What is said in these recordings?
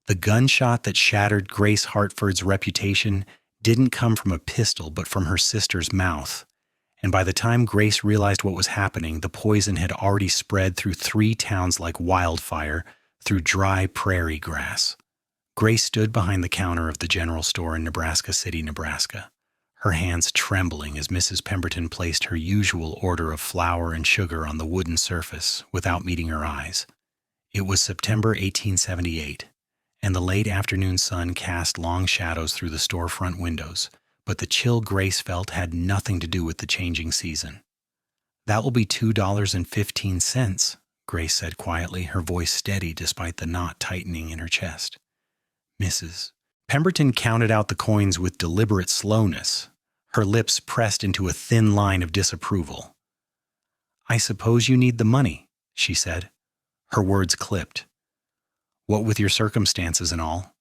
The gunshot that shattered Grace Hartford's reputation didn't come from a pistol but from her sister's mouth, and by the time Grace realized what was happening, the poison had already spread through 3 towns like wildfire through dry prairie grass. Grace stood behind the counter of the general store in Nebraska City, Nebraska, her hands trembling as Mrs. Pemberton placed her usual order of flour and sugar on the wooden surface without meeting her eyes. It was September 1878, and the late afternoon sun cast long shadows through the storefront windows, but the chill Grace felt had nothing to do with the changing season. "That will be $2.15, Grace said quietly, her voice steady despite the knot tightening in her chest. Mrs. Pemberton counted out the coins with deliberate slowness, her lips pressed into a thin line of disapproval. "I suppose you need the money," she said. Her words clipped. "What with your circumstances and all?"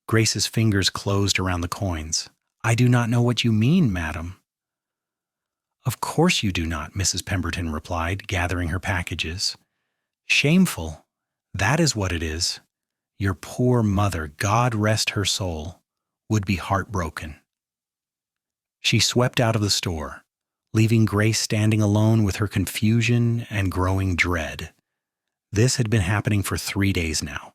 Grace's fingers closed around the coins. "I do not know what you mean, madam." "Of course you do not," Mrs. Pemberton replied, gathering her packages. "Shameful. That is what it is. Your poor mother, God rest her soul, would be heartbroken." She swept out of the store, leaving Grace standing alone with her confusion and growing dread. This had been happening for 3 days now.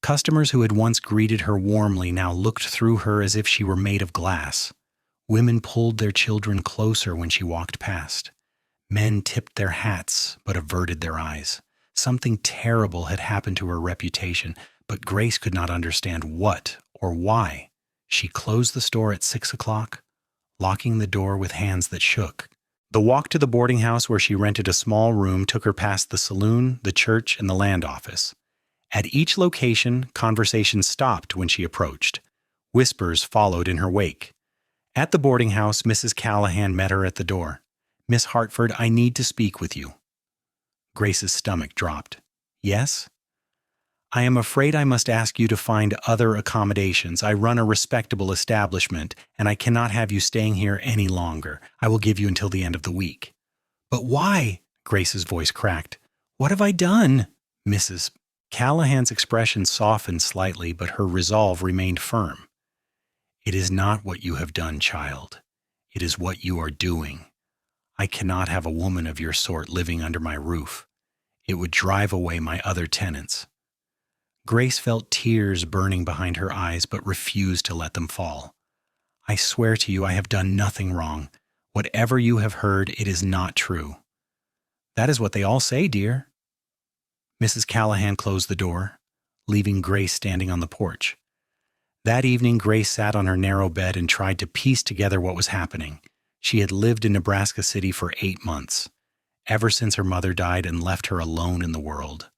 Customers who had once greeted her warmly now looked through her as if she were made of glass. Women pulled their children closer when she walked past. Men tipped their hats but averted their eyes. Something terrible had happened to her reputation, but Grace could not understand what or why. She closed the store at 6 o'clock, locking the door with hands that shook. The walk to the boarding house where she rented a small room took her past the saloon, the church, and the land office. At each location, conversation stopped when she approached. Whispers followed in her wake. At the boarding house, Mrs. Callahan met her at the door. "Miss Hartford, I need to speak with you." Grace's stomach dropped. "Yes?" "I am afraid I must ask you to find other accommodations. I run a respectable establishment, and I cannot have you staying here any longer. I will give you until the end of the week." "But why?" Grace's voice cracked. "What have I done?" Mrs. Callahan's expression softened slightly, but her resolve remained firm. "It is not what you have done, child. It is what you are doing. I cannot have a woman of your sort living under my roof. It would drive away my other tenants." Grace felt tears burning behind her eyes but refused to let them fall. "I swear to you I have done nothing wrong. Whatever you have heard, it is not true." "That is what they all say, dear." Mrs. Callahan closed the door, leaving Grace standing on the porch. That evening, Grace sat on her narrow bed and tried to piece together what was happening. She had lived in Nebraska City for 8 months, ever since her mother died and left her alone in the world.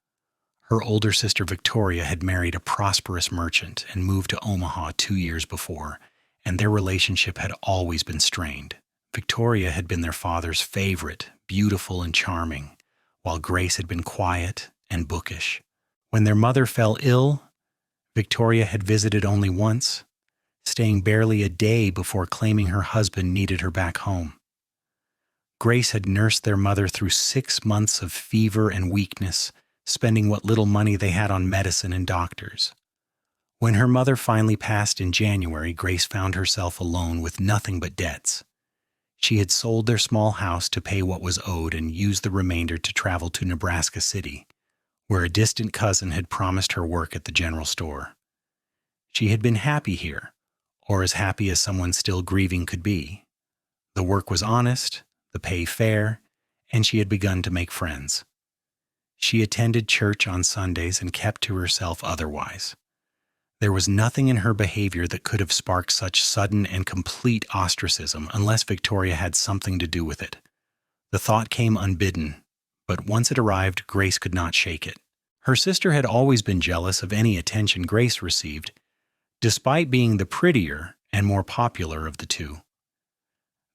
Her older sister Victoria had married a prosperous merchant and moved to Omaha 2 years before, and their relationship had always been strained. Victoria had been their father's favorite, beautiful and charming, while Grace had been quiet and bookish. When their mother fell ill, Victoria had visited only once, staying barely a day before claiming her husband needed her back home. Grace had nursed their mother through 6 months of fever and weakness, spending what little money they had on medicine and doctors. When her mother finally passed in January, Grace found herself alone with nothing but debts. She had sold their small house to pay what was owed and used the remainder to travel to Nebraska City, where a distant cousin had promised her work at the general store. She had been happy here, or as happy as someone still grieving could be. The work was honest, the pay fair, and she had begun to make friends. She attended church on Sundays and kept to herself otherwise. There was nothing in her behavior that could have sparked such sudden and complete ostracism unless Victoria had something to do with it. The thought came unbidden, but once it arrived, Grace could not shake it. Her sister had always been jealous of any attention Grace received, despite being the prettier and more popular of the two.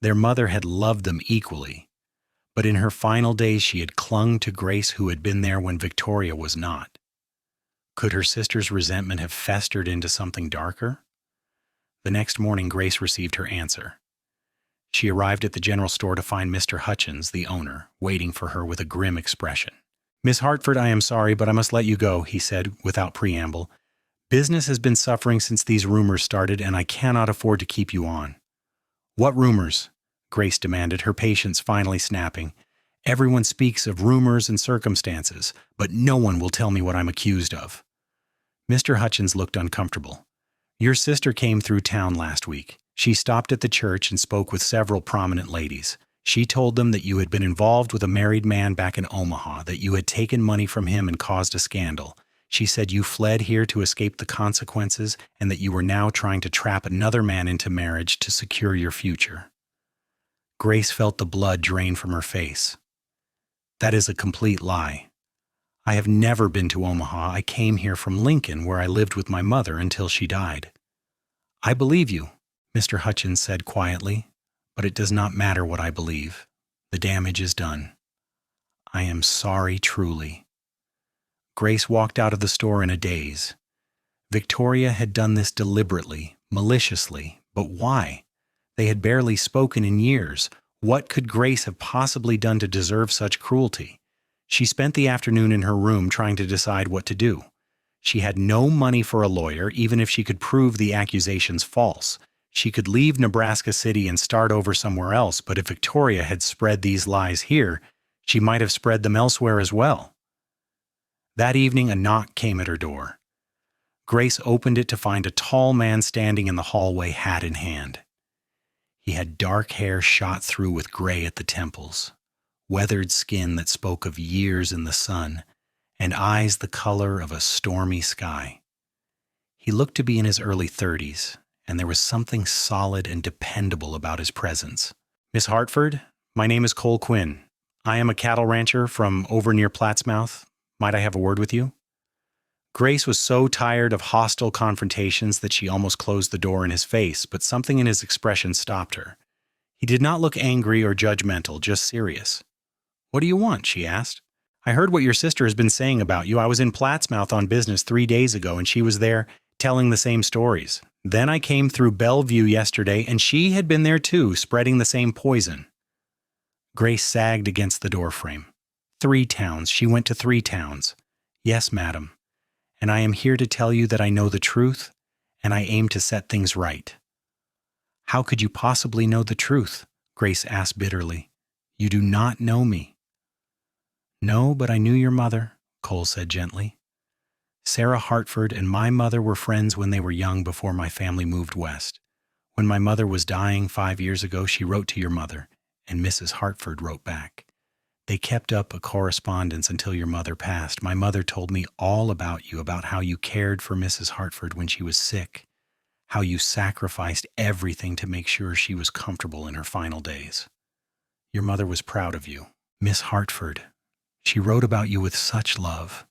Their mother had loved them equally, but in her final days she had clung to Grace, who had been there when Victoria was not. Could her sister's resentment have festered into something darker? The next morning, Grace received her answer. She arrived at the general store to find Mr. Hutchins, the owner, waiting for her with a grim expression. Miss Hartford, I am sorry, but I must let you go, he said without preamble. Business has been suffering since these rumors started, and I cannot afford to keep you on. What rumors? Grace demanded, her patience finally snapping. Everyone speaks of rumors and circumstances, but no one will tell me what I'm accused of. Mr. Hutchins looked uncomfortable. Your sister came through town last week. She stopped at the church and spoke with several prominent ladies. She told them that you had been involved with a married man back in Omaha, that you had taken money from him and caused a scandal. She said you fled here to escape the consequences and that you were now trying to trap another man into marriage to secure your future. Grace felt the blood drain from her face. That is a complete lie. I have never been to Omaha. I came here from Lincoln, where I lived with my mother until she died. I believe you, Mr. Hutchins said quietly, but it does not matter what I believe. The damage is done. I am sorry truly. Grace walked out of the store in a daze. Victoria had done this deliberately, maliciously, but why? They had barely spoken in years. What could Grace have possibly done to deserve such cruelty? She spent the afternoon in her room trying to decide what to do. She had no money for a lawyer, even if she could prove the accusations false. She could leave Nebraska City and start over somewhere else, but if Victoria had spread these lies here, she might have spread them elsewhere as well. That evening, a knock came at her door. Grace opened it to find a tall man standing in the hallway, hat in hand. He had dark hair shot through with gray at the temples, weathered skin that spoke of years in the sun, and eyes the color of a stormy sky. He looked to be in his early 30s, and there was something solid and dependable about his presence. Miss Hartford, my name is Cole Quinn. I am a cattle rancher from over near Plattsmouth. Might I have a word with you? Grace was so tired of hostile confrontations that she almost closed the door in his face, but something in his expression stopped her. He did not look angry or judgmental, just serious. What do you want? She asked. I heard what your sister has been saying about you. I was in Plattsmouth on business 3 days ago, and she was there telling the same stories. Then I came through Bellevue yesterday, and she had been there too, spreading the same poison. Grace sagged against the doorframe. 3 towns. She went to 3 towns. Yes, madam. And I am here to tell you that I know the truth, and I aim to set things right. How could you possibly know the truth? Grace asked bitterly. You do not know me. No, but I knew your mother, Cole said gently. Sarah Hartford and my mother were friends when they were young before my family moved west. When my mother was dying 5 years ago, she wrote to your mother, and Mrs. Hartford wrote back. They kept up a correspondence until your mother passed. My mother told me all about you, about how you cared for Mrs. Hartford when she was sick, how you sacrificed everything to make sure she was comfortable in her final days. Your mother was proud of you. Miss Hartford, she wrote about you with such love.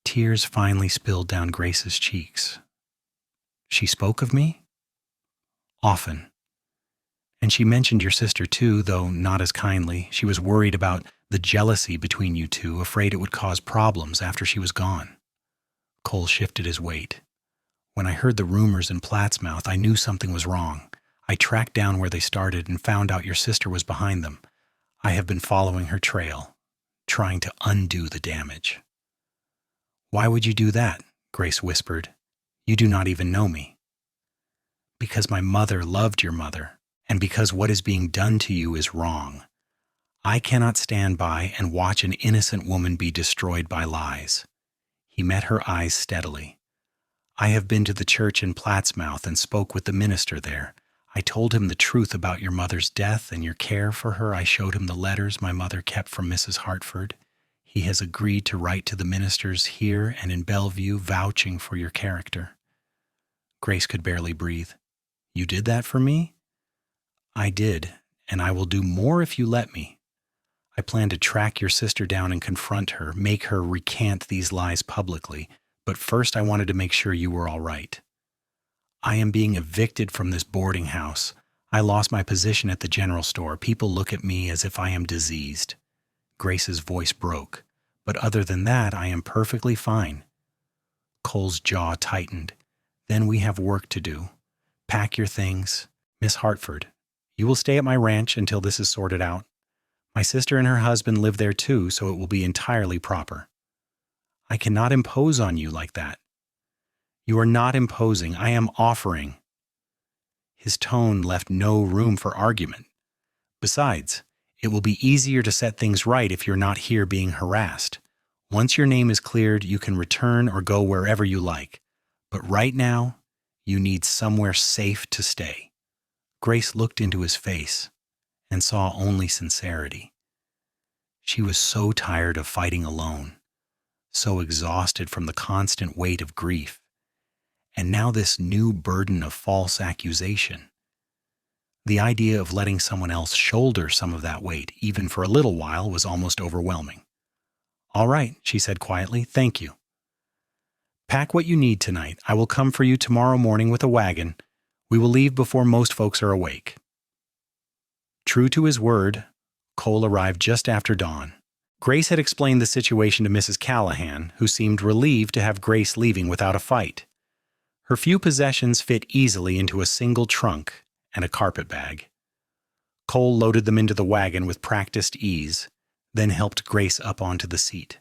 Tears finally spilled down Grace's cheeks. She spoke of me? Often. And she mentioned your sister too, though not as kindly. She was worried about the jealousy between you two, afraid it would cause problems after she was gone. Cole shifted his weight. When I heard the rumors in Plattsmouth, I knew something was wrong. I tracked down where they started and found out your sister was behind them. I have been following her trail, trying to undo the damage. Why would you do that? Grace whispered. You do not even know me. Because my mother loved your mother, and because what is being done to you is wrong. I cannot stand by and watch an innocent woman be destroyed by lies. He met her eyes steadily. I have been to the church in Plattsmouth and spoke with the minister there. I told him the truth about your mother's death and your care for her. I showed him the letters my mother kept from Mrs. Hartford. He has agreed to write to the ministers here and in Bellevue, vouching for your character. Grace could barely breathe. You did that for me? I did, and I will do more if you let me. I plan to track your sister down and confront her, make her recant these lies publicly, but first I wanted to make sure you were all right. I am being evicted from this boarding house. I lost my position at the general store. People look at me as if I am diseased. Grace's voice broke. But other than that, I am perfectly fine. Cole's jaw tightened. Then we have work to do. Pack your things. Miss Hartford, you will stay at my ranch until this is sorted out. My sister and her husband live there too, so it will be entirely proper. I cannot impose on you like that. You are not imposing. I am offering. His tone left no room for argument. Besides, it will be easier to set things right if you're not here being harassed. Once your name is cleared, you can return or go wherever you like. But right now, you need somewhere safe to stay. Grace looked into his face and saw only sincerity. She was so tired of fighting alone, so exhausted from the constant weight of grief, and now this new burden of false accusation. The idea of letting someone else shoulder some of that weight, even for a little while, was almost overwhelming. "All right," she said quietly, "thank you. Pack what you need tonight. I will come for you tomorrow morning with a wagon. We will leave before most folks are awake." True to his word, Cole arrived just after dawn. Grace had explained the situation to Mrs. Callahan, who seemed relieved to have Grace leaving without a fight. Her few possessions fit easily into a single trunk and a carpet bag. Cole loaded them into the wagon with practiced ease, then helped Grace up onto the seat.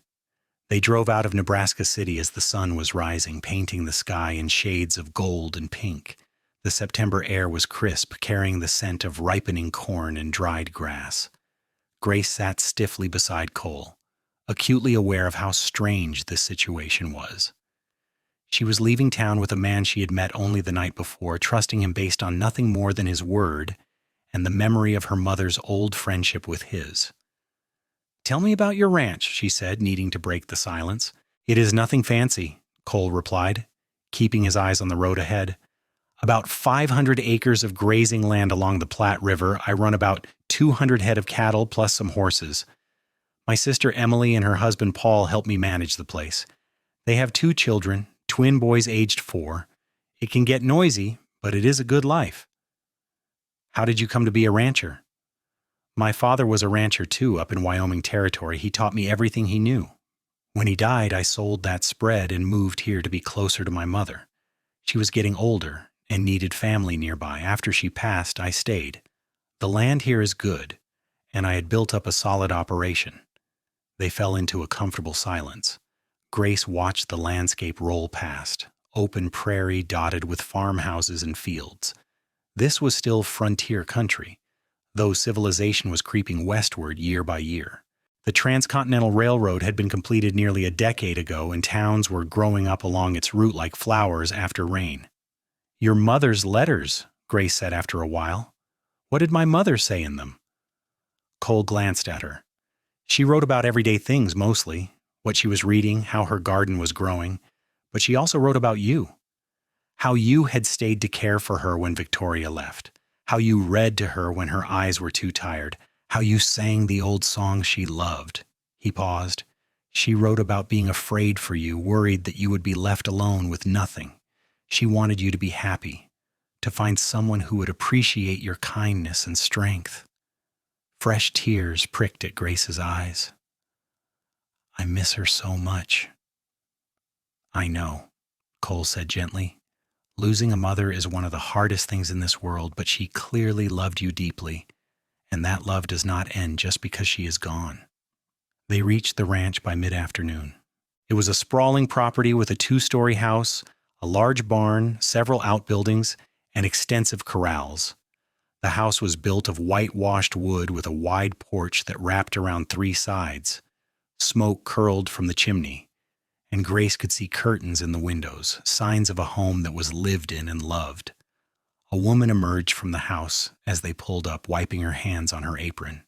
They drove out of Nebraska City as the sun was rising, painting the sky in shades of gold and pink. The September air was crisp, carrying the scent of ripening corn and dried grass. Grace sat stiffly beside Cole, acutely aware of how strange this situation was. She was leaving town with a man she had met only the night before, trusting him based on nothing more than his word and the memory of her mother's old friendship with his. "Tell me about your ranch," she said, needing to break the silence. "It is nothing fancy," Cole replied, keeping his eyes on the road ahead. "About 500 acres of grazing land along the Platte River. I run about 200 head of cattle plus some horses. My sister Emily and her husband Paul help me manage the place. They have 2 children, twin boys aged 4. It can get noisy, but it is a good life." "How did you come to be a rancher?" "My father was a rancher too, up in Wyoming Territory. He taught me everything he knew. When he died, I sold that spread and moved here to be closer to my mother. She was getting older and needed family nearby. After she passed, I stayed. The land here is good, and I had built up a solid operation." They fell into a comfortable silence. Grace watched the landscape roll past, open prairie dotted with farmhouses and fields. This was still frontier country, though civilization was creeping westward year by year. The Transcontinental Railroad had been completed nearly a decade ago, and towns were growing up along its route like flowers after rain. "Your mother's letters," Grace said after a while. "What did my mother say in them?" Cole glanced at her. She wrote about everyday things mostly, what she was reading, how her garden was growing, but she also wrote about you. How you had stayed to care for her when Victoria left. How you read to her when her eyes were too tired. How you sang the old songs she loved. He paused. She wrote about being afraid for you, worried that you would be left alone with nothing. She wanted you to be happy, to find someone who would appreciate your kindness and strength. Fresh tears pricked at Grace's eyes. "I miss her so much." "I know," Cole said gently. "Losing a mother is one of the hardest things in this world, but she clearly loved you deeply, and that love does not end just because she is gone." They reached the ranch by mid-afternoon. It was a sprawling property with a 2-story house, a large barn, several outbuildings, and extensive corrals. The house was built of whitewashed wood with a wide porch that wrapped around 3 sides. Smoke curled from the chimney, and Grace could see curtains in the windows, signs of a home that was lived in and loved. A woman emerged from the house as they pulled up, wiping her hands on her apron.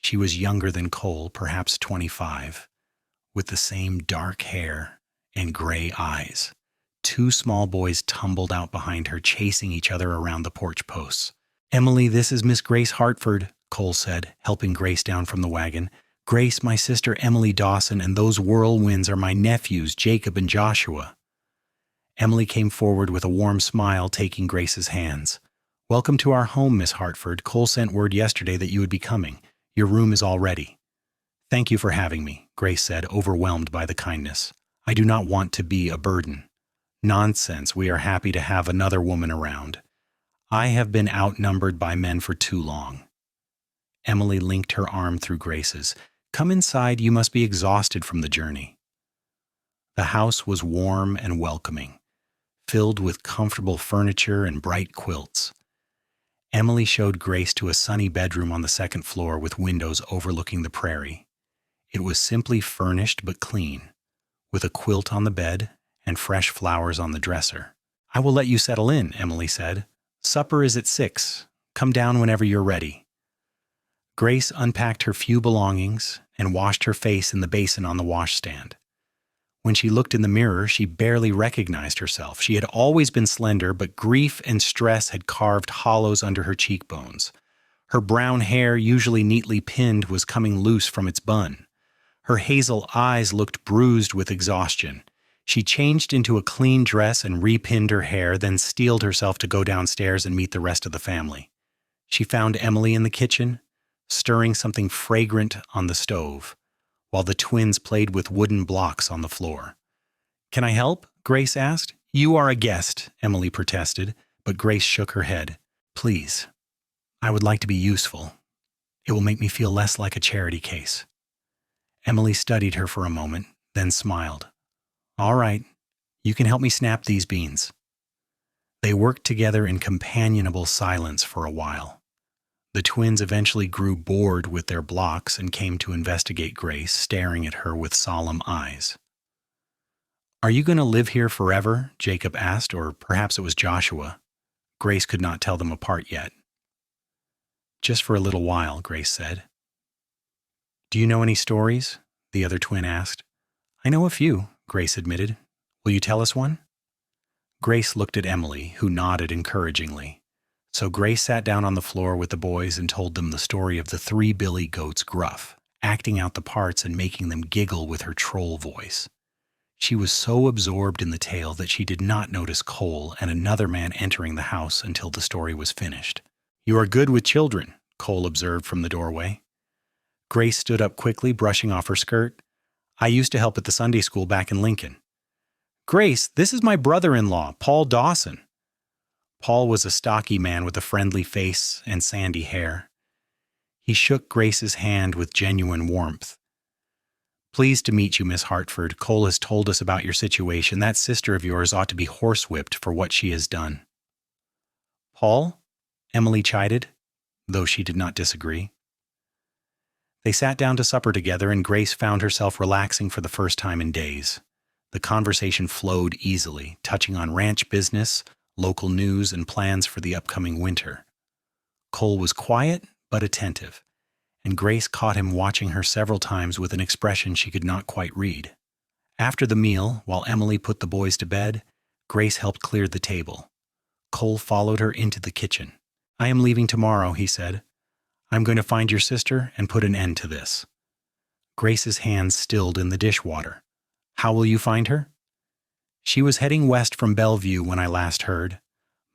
She was younger than Cole, perhaps 25, with the same dark hair and gray eyes. 2 small boys tumbled out behind her, chasing each other around the porch posts. "Emily, this is Miss Grace Hartford," Cole said, helping Grace down from the wagon. "Grace, my sister Emily Dawson, and those whirlwinds are my nephews, Jacob and Joshua." Emily came forward with a warm smile, taking Grace's hands. "Welcome to our home, Miss Hartford. Cole sent word yesterday that you would be coming. Your room is all ready." "Thank you for having me," Grace said, overwhelmed by the kindness. "I do not want to be a burden." "Nonsense. We are happy to have another woman around. I have been outnumbered by men for too long." Emily linked her arm through Grace's. "Come inside, you must be exhausted from the journey." The house was warm and welcoming, filled with comfortable furniture and bright quilts. Emily showed Grace to a sunny bedroom on the second floor with windows overlooking the prairie. It was simply furnished but clean, with a quilt on the bed and fresh flowers on the dresser. "I will let you settle in," Emily said. "Supper is at 6. Come down whenever you're ready." Grace unpacked her few belongings and washed her face in the basin on the washstand. When she looked in the mirror, she barely recognized herself. She had always been slender, but grief and stress had carved hollows under her cheekbones. Her brown hair, usually neatly pinned, was coming loose from its bun. Her hazel eyes looked bruised with exhaustion. She changed into a clean dress and repinned her hair, then steeled herself to go downstairs and meet the rest of the family. She found Emily in the kitchen, stirring something fragrant on the stove, while the twins played with wooden blocks on the floor. "Can I help?" Grace asked. "You are a guest," Emily protested, but Grace shook her head. "Please, I would like to be useful. It will make me feel less like a charity case." Emily studied her for a moment, then smiled. "All right, you can help me snap these beans." They worked together in companionable silence for a while. The twins eventually grew bored with their blocks and came to investigate Grace, staring at her with solemn eyes. "Are you going to live here forever?" Jacob asked, or perhaps it was Joshua. Grace could not tell them apart yet. "Just for a little while," Grace said. "Do you know any stories?" the other twin asked. "I know a few," Grace admitted. "Will you tell us one?" Grace looked at Emily, who nodded encouragingly. So Grace sat down on the floor with the boys and told them the story of the 3 billy goats Gruff, acting out the parts and making them giggle with her troll voice. She was so absorbed in the tale that she did not notice Cole and another man entering the house until the story was finished. "You are good with children," Cole observed from the doorway. Grace stood up quickly, brushing off her skirt. "I used to help at the Sunday school back in Lincoln." "Grace, this is my brother-in-law, Paul Dawson." Paul was a stocky man with a friendly face and sandy hair. He shook Grace's hand with genuine warmth. "Pleased to meet you, Miss Hartford. Cole has told us about your situation. That sister of yours ought to be horsewhipped for what she has done." "Paul?" Emily chided, though she did not disagree. They sat down to supper together, and Grace found herself relaxing for the first time in days. The conversation flowed easily, touching on ranch business, local news, and plans for the upcoming winter. Cole was quiet but attentive, and Grace caught him watching her several times with an expression she could not quite read. After the meal, while Emily put the boys to bed, Grace helped clear the table. Cole followed her into the kitchen. "I am leaving tomorrow," he said. "I'm going to find your sister and put an end to this." Grace's hands stilled in the dishwater. "How will you find her?" "She was heading west from Bellevue when I last heard.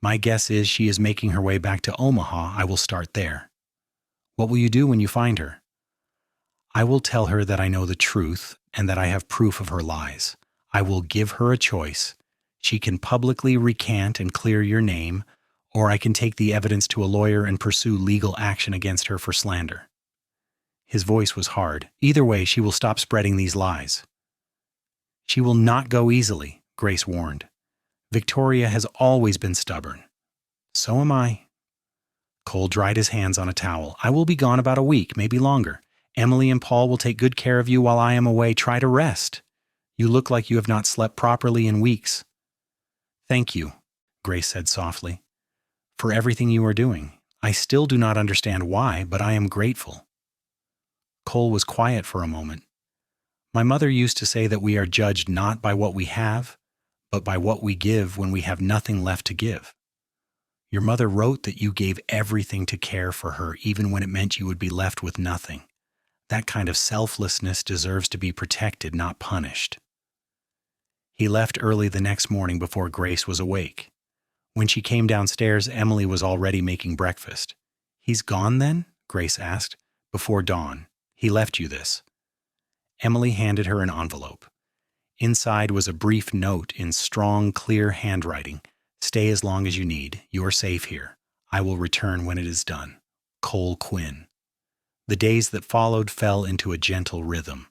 My guess is she is making her way back to Omaha. I will start there." "What will you do when you find her?" "I will tell her that I know the truth and that I have proof of her lies. I will give her a choice. She can publicly recant and clear your name, or I can take the evidence to a lawyer and pursue legal action against her for slander." His voice was hard. "Either way, she will stop spreading these lies." "She will not go easily," Grace warned. "Victoria has always been stubborn. So am I." Cole dried his hands on a towel. "I will be gone about a week, maybe longer. Emily and Paul will take good care of you while I am away. Try to rest. You look like you have not slept properly in weeks." "Thank you," Grace said softly, "for everything you are doing. I still do not understand why, but I am grateful." Cole was quiet for a moment. "My mother used to say that we are judged not by what we have, but by what we give when we have nothing left to give. Your mother wrote that you gave everything to care for her, even when it meant you would be left with nothing. That kind of selflessness deserves to be protected, not punished." He left early the next morning before Grace was awake. When she came downstairs, Emily was already making breakfast. "He's gone then?" Grace asked. "Before dawn. He left you this." Emily handed her an envelope. Inside was a brief note in strong, clear handwriting. "Stay as long as you need. You're safe here. I will return when it is done. Cole Quinn." The days that followed fell into a gentle rhythm.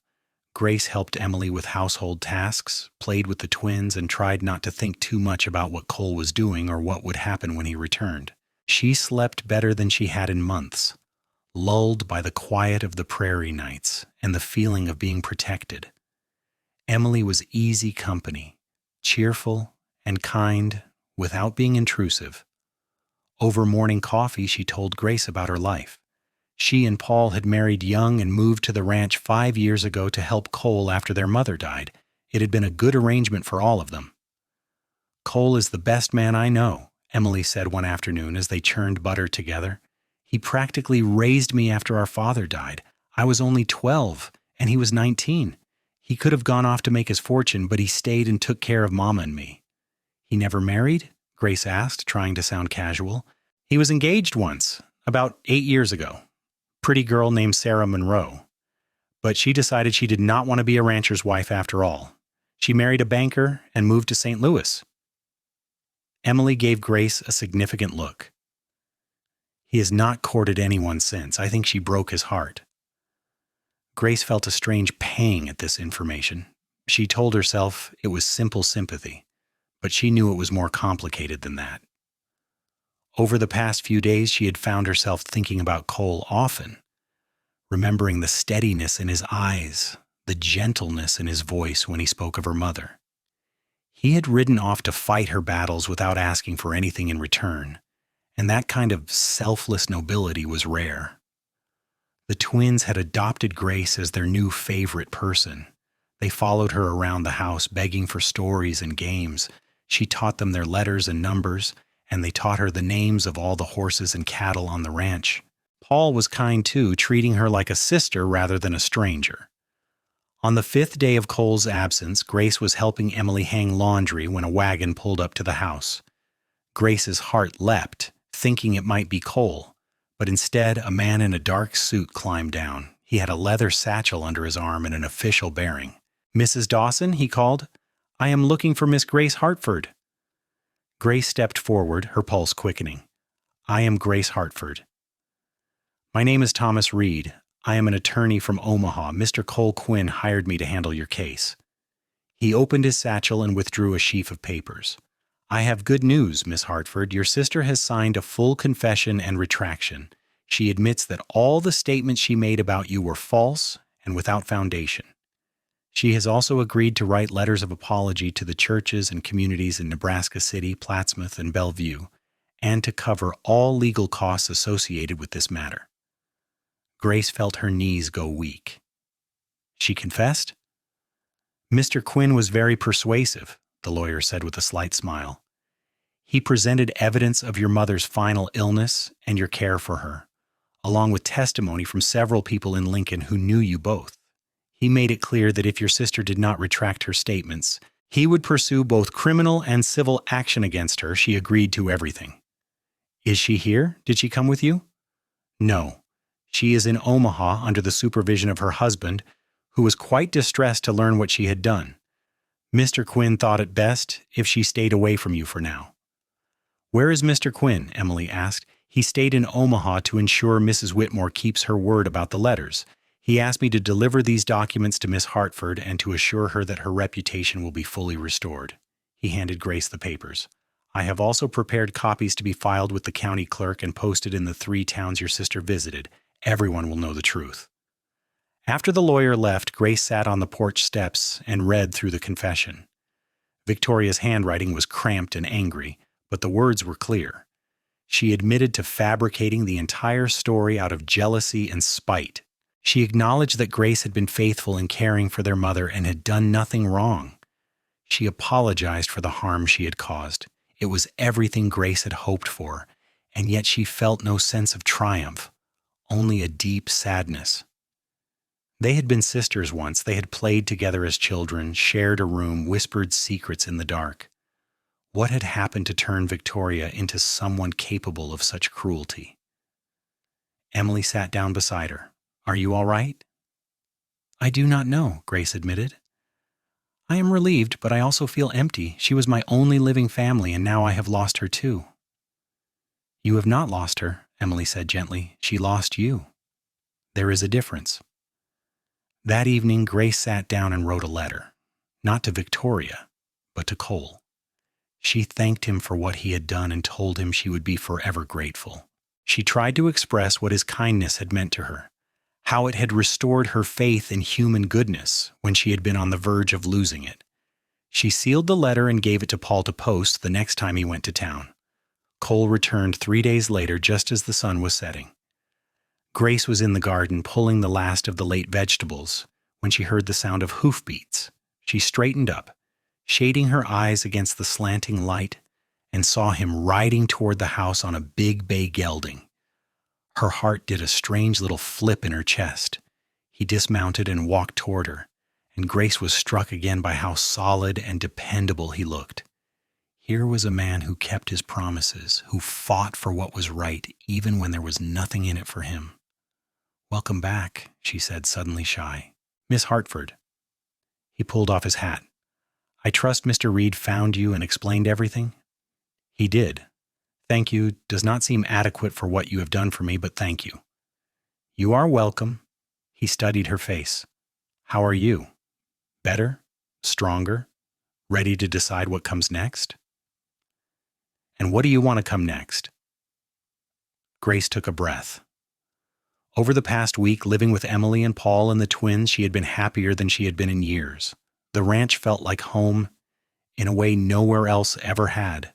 Grace helped Emily with household tasks, played with the twins, and tried not to think too much about what Cole was doing or what would happen when he returned. She slept better than she had in months, lulled by the quiet of the prairie nights and the feeling of being protected. Emily was easy company, cheerful and kind without being intrusive. Over morning coffee, she told Grace about her life. She and Paul had married young and moved to the ranch 5 years ago to help Cole after their mother died. It had been a good arrangement for all of them. "Cole is the best man I know," Emily said one afternoon as they churned butter together. "He practically raised me after our father died. I was only 12, and he was 19. He could have gone off to make his fortune, but he stayed and took care of Mama and me." "He never married?" Grace asked, trying to sound casual. "He was engaged once, about 8 years ago. Pretty girl named Sarah Monroe. But she decided she did not want to be a rancher's wife after all. She married a banker and moved to St. Louis." Emily gave Grace a significant look. "He has not courted anyone since. I think she broke his heart." Grace felt a strange pang at this information. She told herself it was simple sympathy, but she knew it was more complicated than that. Over the past few days, she had found herself thinking about Cole often, remembering the steadiness in his eyes, the gentleness in his voice when he spoke of her mother. He had ridden off to fight her battles without asking for anything in return, and that kind of selfless nobility was rare. The twins had adopted Grace as their new favorite person. They followed her around the house, begging for stories and games. She taught them their letters and numbers, and they taught her the names of all the horses and cattle on the ranch. Paul was kind too, treating her like a sister rather than a stranger. On the 5th day of Cole's absence, Grace was helping Emily hang laundry when a wagon pulled up to the house. Grace's heart leapt, thinking it might be Cole, but instead a man in a dark suit climbed down. He had a leather satchel under his arm and an official bearing. "Mrs. Dawson," he called, "I am looking for Miss Grace Hartford." Grace stepped forward, her pulse quickening. "I am Grace Hartford." "My name is Thomas Reed. I am an attorney from Omaha. Mr. Cole Quinn hired me to handle your case." He opened his satchel and withdrew a sheaf of papers. "I have good news, Miss Hartford. Your sister has signed a full confession and retraction. She admits that all the statements she made about you were false and without foundation. She has also agreed to write letters of apology to the churches and communities in Nebraska City, Plattsmouth, and Bellevue, and to cover all legal costs associated with this matter." Grace felt her knees go weak. "She confessed?" "Mr. Quinn was very persuasive," the lawyer said with a slight smile. "He presented evidence of your mother's final illness and your care for her, along with testimony from several people in Lincoln who knew you both. He made it clear that if your sister did not retract her statements, he would pursue both criminal and civil action against her. She agreed to everything." "Is she here? Did she come with you?" "No. She is in Omaha under the supervision of her husband, who was quite distressed to learn what she had done. Mr. Quinn thought it best if she stayed away from you for now." "Where is Mr. Quinn?" Emily asked. "He stayed in Omaha to ensure Mrs. Whitmore keeps her word about the letters. He asked me to deliver these documents to Miss Hartford and to assure her that her reputation will be fully restored." He handed Grace the papers. "I have also prepared copies to be filed with the county clerk and posted in the 3 towns your sister visited. Everyone will know the truth." After the lawyer left, Grace sat on the porch steps and read through the confession. Victoria's handwriting was cramped and angry, but the words were clear. She admitted to fabricating the entire story out of jealousy and spite. She acknowledged that Grace had been faithful in caring for their mother and had done nothing wrong. She apologized for the harm she had caused. It was everything Grace had hoped for, and yet she felt no sense of triumph, only a deep sadness. They had been sisters once. They had played together as children, shared a room, whispered secrets in the dark. What had happened to turn Victoria into someone capable of such cruelty? Emily sat down beside her. "Are you all right?" "I do not know," Grace admitted. "I am relieved, but I also feel empty. She was my only living family, and now I have lost her too." "You have not lost her," Emily said gently. "She lost you." There is a difference. That evening, Grace sat down and wrote a letter, not to Victoria, but to Cole. She thanked him for what he had done and told him she would be forever grateful. She tried to express what his kindness had meant to her, how it had restored her faith in human goodness when she had been on the verge of losing it. She sealed the letter and gave it to Paul to post the next time he went to town. Cole returned 3 days later just as the sun was setting. Grace was in the garden pulling the last of the late vegetables when she heard the sound of hoofbeats. She straightened up, shading her eyes against the slanting light, and saw him riding toward the house on a big bay gelding. Her heart did a strange little flip in her chest. He dismounted and walked toward her, and Grace was struck again by how solid and dependable he looked. Here was a man who kept his promises, who fought for what was right even when there was nothing in it for him. "Welcome back," she said, suddenly shy. "Miss Hartford." He pulled off his hat. "I trust Mr. Reed found you and explained everything?" "He did. Thank you does not seem adequate for what you have done for me, but thank you." "You are welcome." He studied her face. "How are you? Better? Stronger? Ready to decide what comes next?" "And what do you want to come next?" Grace took a breath. Over the past week, living with Emily and Paul and the twins, she had been happier than she had been in years. The ranch felt like home in a way nowhere else ever had.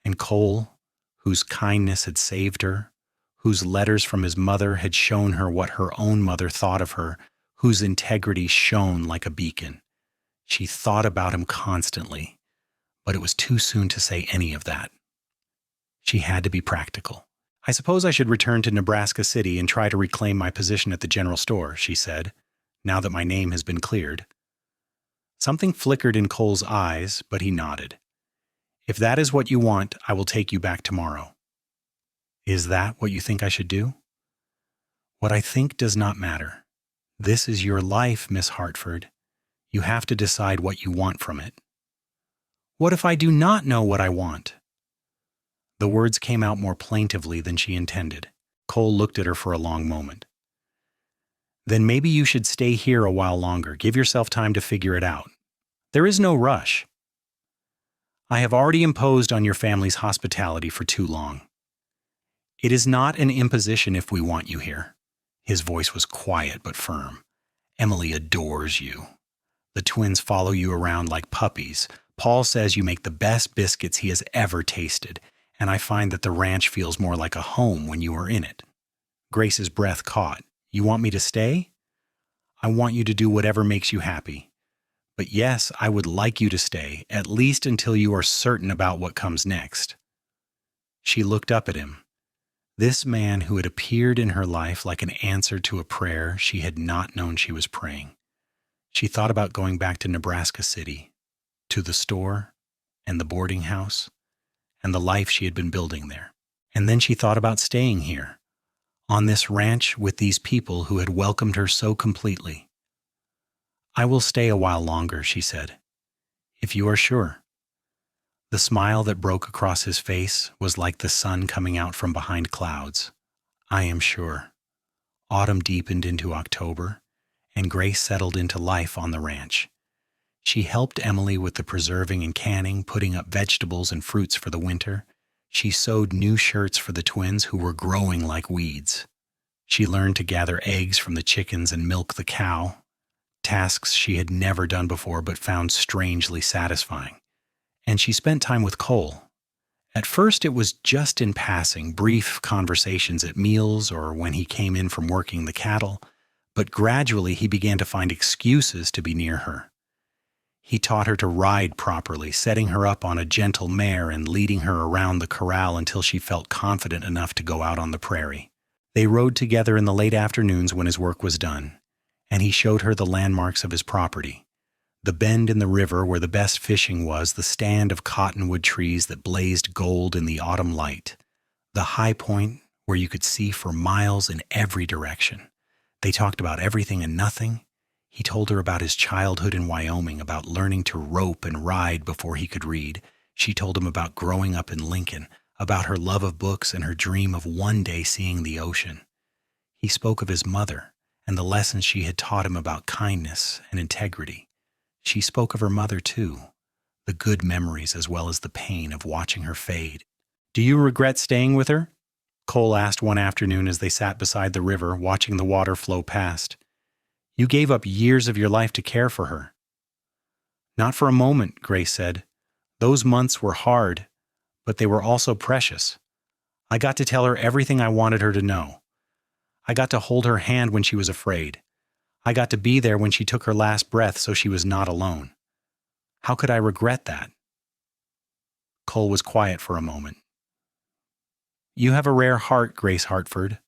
And Cole, whose kindness had saved her, whose letters from his mother had shown her what her own mother thought of her, whose integrity shone like a beacon. She thought about him constantly, but it was too soon to say any of that. She had to be practical. "I suppose I should return to Nebraska City and try to reclaim my position at the general store," she said, "now that my name has been cleared." Something flickered in Cole's eyes, but he nodded. "If that is what you want, I will take you back tomorrow." "Is that what you think I should do?" "What I think does not matter. This is your life, Miss Hartford. You have to decide what you want from it." "What if I do not know what I want?" The words came out more plaintively than she intended. Cole looked at her for a long moment. "Then maybe you should stay here a while longer. Give yourself time to figure it out. There is no rush. I have already imposed on your family's hospitality for too long. It is not an imposition if we want you here." His voice was quiet but firm. "Emily adores you. The twins follow you around like puppies. Paul says you make the best biscuits he has ever tasted, and I find that the ranch feels more like a home when you are in it." Grace's breath caught. "You want me to stay?" "I want you to do whatever makes you happy. But yes, I would like you to stay, at least until you are certain about what comes next." She looked up at him. This man who had appeared in her life like an answer to a prayer she had not known she was praying. She thought about going back to Nebraska City, to the store and the boarding house, and the life she had been building there. And then she thought about staying here, on this ranch with these people who had welcomed her so completely. "I will stay a while longer," she said, "if you are sure." The smile that broke across his face was like the sun coming out from behind clouds. "I am sure." Autumn deepened into October, and Grace settled into life on the ranch. She helped Emily with the preserving and canning, putting up vegetables and fruits for the winter. She sewed new shirts for the twins who were growing like weeds. She learned to gather eggs from the chickens and milk the cow, tasks she had never done before but found strangely satisfying. And she spent time with Cole. At first it was just in passing, brief conversations at meals or when he came in from working the cattle, but gradually he began to find excuses to be near her. He taught her to ride properly, setting her up on a gentle mare and leading her around the corral until she felt confident enough to go out on the prairie. They rode together in the late afternoons when his work was done, and he showed her the landmarks of his property. The bend in the river where the best fishing was, the stand of cottonwood trees that blazed gold in the autumn light, the high point where you could see for miles in every direction. They talked about everything and nothing. He told her about his childhood in Wyoming, about learning to rope and ride before he could read. She told him about growing up in Lincoln, about her love of books and her dream of one day seeing the ocean. He spoke of his mother and the lessons she had taught him about kindness and integrity. She spoke of her mother too, the good memories as well as the pain of watching her fade. "Do you regret staying with her?" Cole asked one afternoon as they sat beside the river, watching the water flow past. "You gave up years of your life to care for her." "Not for a moment," Grace said. "Those months were hard, but they were also precious. I got to tell her everything I wanted her to know. I got to hold her hand when she was afraid. I got to be there when she took her last breath so she was not alone. How could I regret that?" Cole was quiet for a moment. "You have a rare heart, Grace Hartford."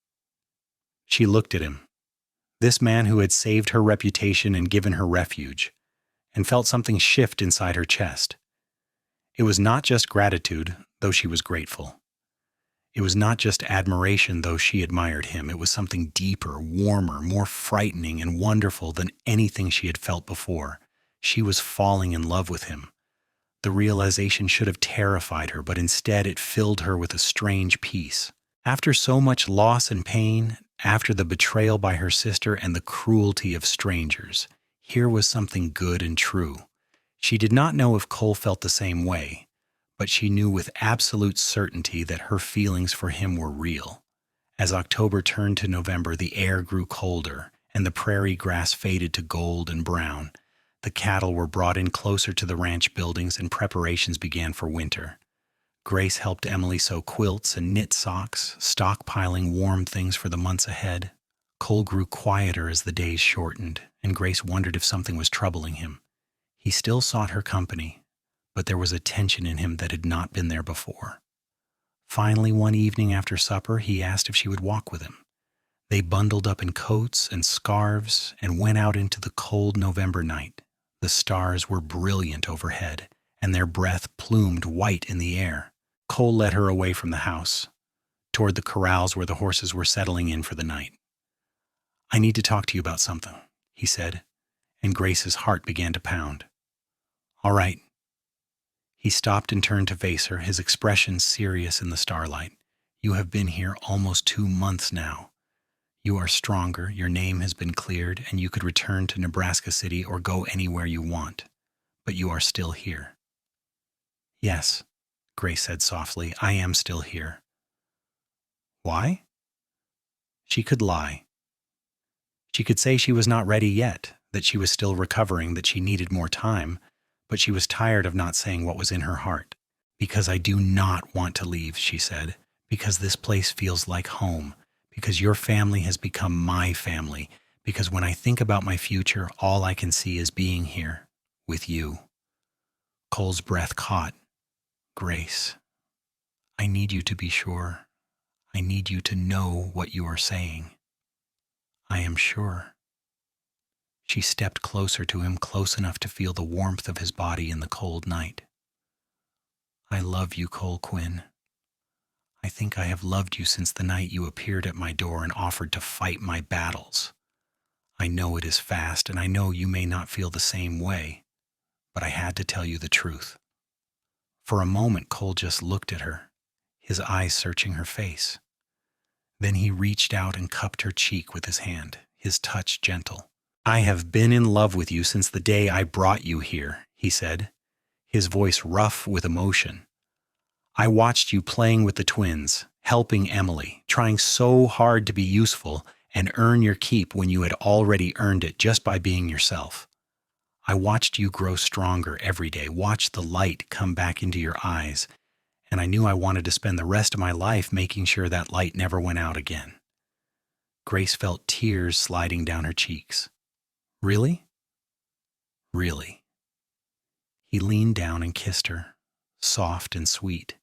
She looked at him, this man who had saved her reputation and given her refuge, and felt something shift inside her chest. It was not just gratitude, though she was grateful. It was not just admiration, though she admired him. It was something deeper, warmer, more frightening and wonderful than anything she had felt before. She was falling in love with him. The realization should have terrified her, but instead it filled her with a strange peace. After so much loss and pain, after the betrayal by her sister and the cruelty of strangers, here was something good and true. She did not know if Cole felt the same way, but she knew with absolute certainty that her feelings for him were real. As October turned to November, the air grew colder, and the prairie grass faded to gold and brown. The cattle were brought in closer to the ranch buildings, and preparations began for winter. Grace helped Emily sew quilts and knit socks, stockpiling warm things for the months ahead. Cole grew quieter as the days shortened, and Grace wondered if something was troubling him. He still sought her company, but there was a tension in him that had not been there before. Finally, one evening after supper, he asked if she would walk with him. They bundled up in coats and scarves and went out into the cold November night. The stars were brilliant overhead, and their breath plumed white in the air. Cole led her away from the house, toward the corrals where the horses were settling in for the night. "I need to talk to you about something," he said, and Grace's heart began to pound. "All right." He stopped and turned to face her, his expression serious in the starlight. "You have been here almost 2 months now. You are stronger, your name has been cleared, and you could return to Nebraska City or go anywhere you want. But you are still here." "Yes," Grace said softly, "I am still here." "Why?" She could lie. She could say she was not ready yet, that she was still recovering, that she needed more time, but she was tired of not saying what was in her heart. "Because I do not want to leave," she said, "because this place feels like home, because your family has become my family, because when I think about my future, all I can see is being here, with you." Cole's breath caught. "Grace, I need you to be sure. I need you to know what you are saying." "I am sure." She stepped closer to him, close enough to feel the warmth of his body in the cold night. "I love you, Cole Quinn. I think I have loved you since the night you appeared at my door and offered to fight my battles. I know it is fast, and I know you may not feel the same way, but I had to tell you the truth." For a moment, Cole just looked at her, his eyes searching her face. Then he reached out and cupped her cheek with his hand, his touch gentle. "I have been in love with you since the day I brought you here," he said, his voice rough with emotion. "I watched you playing with the twins, helping Emily, trying so hard to be useful and earn your keep when you had already earned it just by being yourself. I watched you grow stronger every day, watched the light come back into your eyes, and I knew I wanted to spend the rest of my life making sure that light never went out again." Grace felt tears sliding down her cheeks. "Really?" "Really." He leaned down and kissed her, soft and sweet,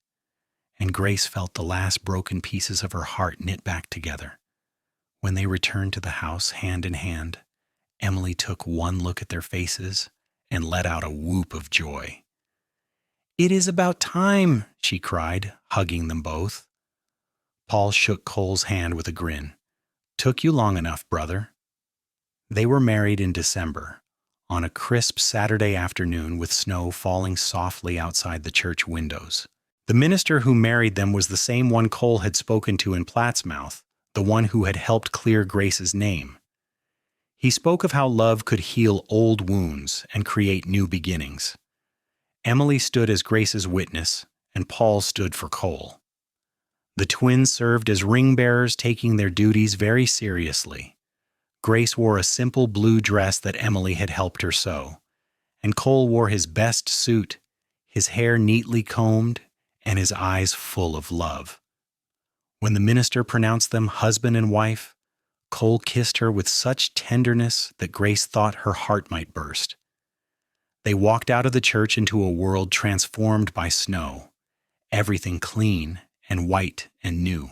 and Grace felt the last broken pieces of her heart knit back together. When they returned to the house, hand in hand, Emily took one look at their faces and let out a whoop of joy. "It is about time," she cried, hugging them both. Paul shook Cole's hand with a grin. "Took you long enough, brother." They were married in December, on a crisp Saturday afternoon with snow falling softly outside the church windows. The minister who married them was the same one Cole had spoken to in Plattsmouth, the one who had helped clear Grace's name. He spoke of how love could heal old wounds and create new beginnings. Emily stood as Grace's witness, and Paul stood for Cole. The twins served as ring-bearers, taking their duties very seriously. Grace wore a simple blue dress that Emily had helped her sew, and Cole wore his best suit, his hair neatly combed, and his eyes full of love. When the minister pronounced them husband and wife, Cole kissed her with such tenderness that Grace thought her heart might burst. They walked out of the church into a world transformed by snow, everything clean and white and new.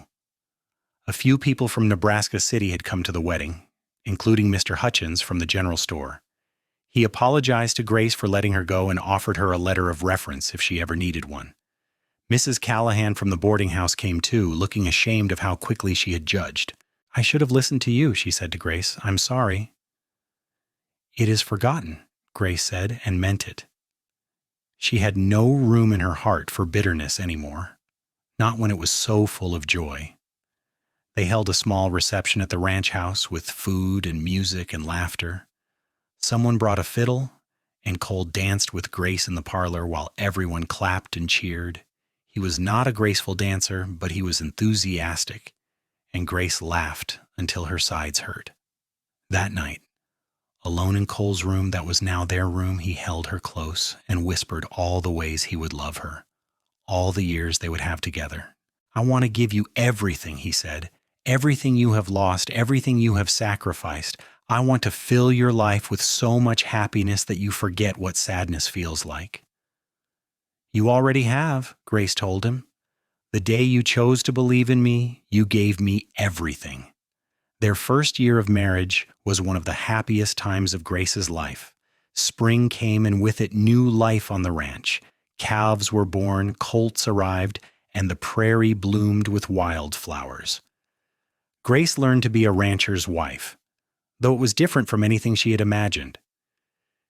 A few people from Nebraska City had come to the wedding, including Mr. Hutchins from the general store. He apologized to Grace for letting her go and offered her a letter of reference if she ever needed one. Mrs. Callahan from the boarding house came too, looking ashamed of how quickly she had judged. "I should have listened to you," she said to Grace. "I'm sorry." "It is forgotten," Grace said, and meant it. She had no room in her heart for bitterness anymore, not when it was so full of joy. They held a small reception at the ranch house with food and music and laughter. Someone brought a fiddle, and Cole danced with Grace in the parlor while everyone clapped and cheered. He was not a graceful dancer, but he was enthusiastic, and Grace laughed until her sides hurt. That night, alone in Cole's room that was now their room, he held her close and whispered all the ways he would love her, all the years they would have together. "I want to give you everything," he said. "Everything you have lost, everything you have sacrificed. I want to fill your life with so much happiness that you forget what sadness feels like." "You already have," Grace told him. "The day you chose to believe in me, you gave me everything." Their first year of marriage was one of the happiest times of Grace's life. Spring came, and with it new life on the ranch. Calves were born, colts arrived, and the prairie bloomed with wildflowers. Grace learned to be a rancher's wife, though it was different from anything she had imagined.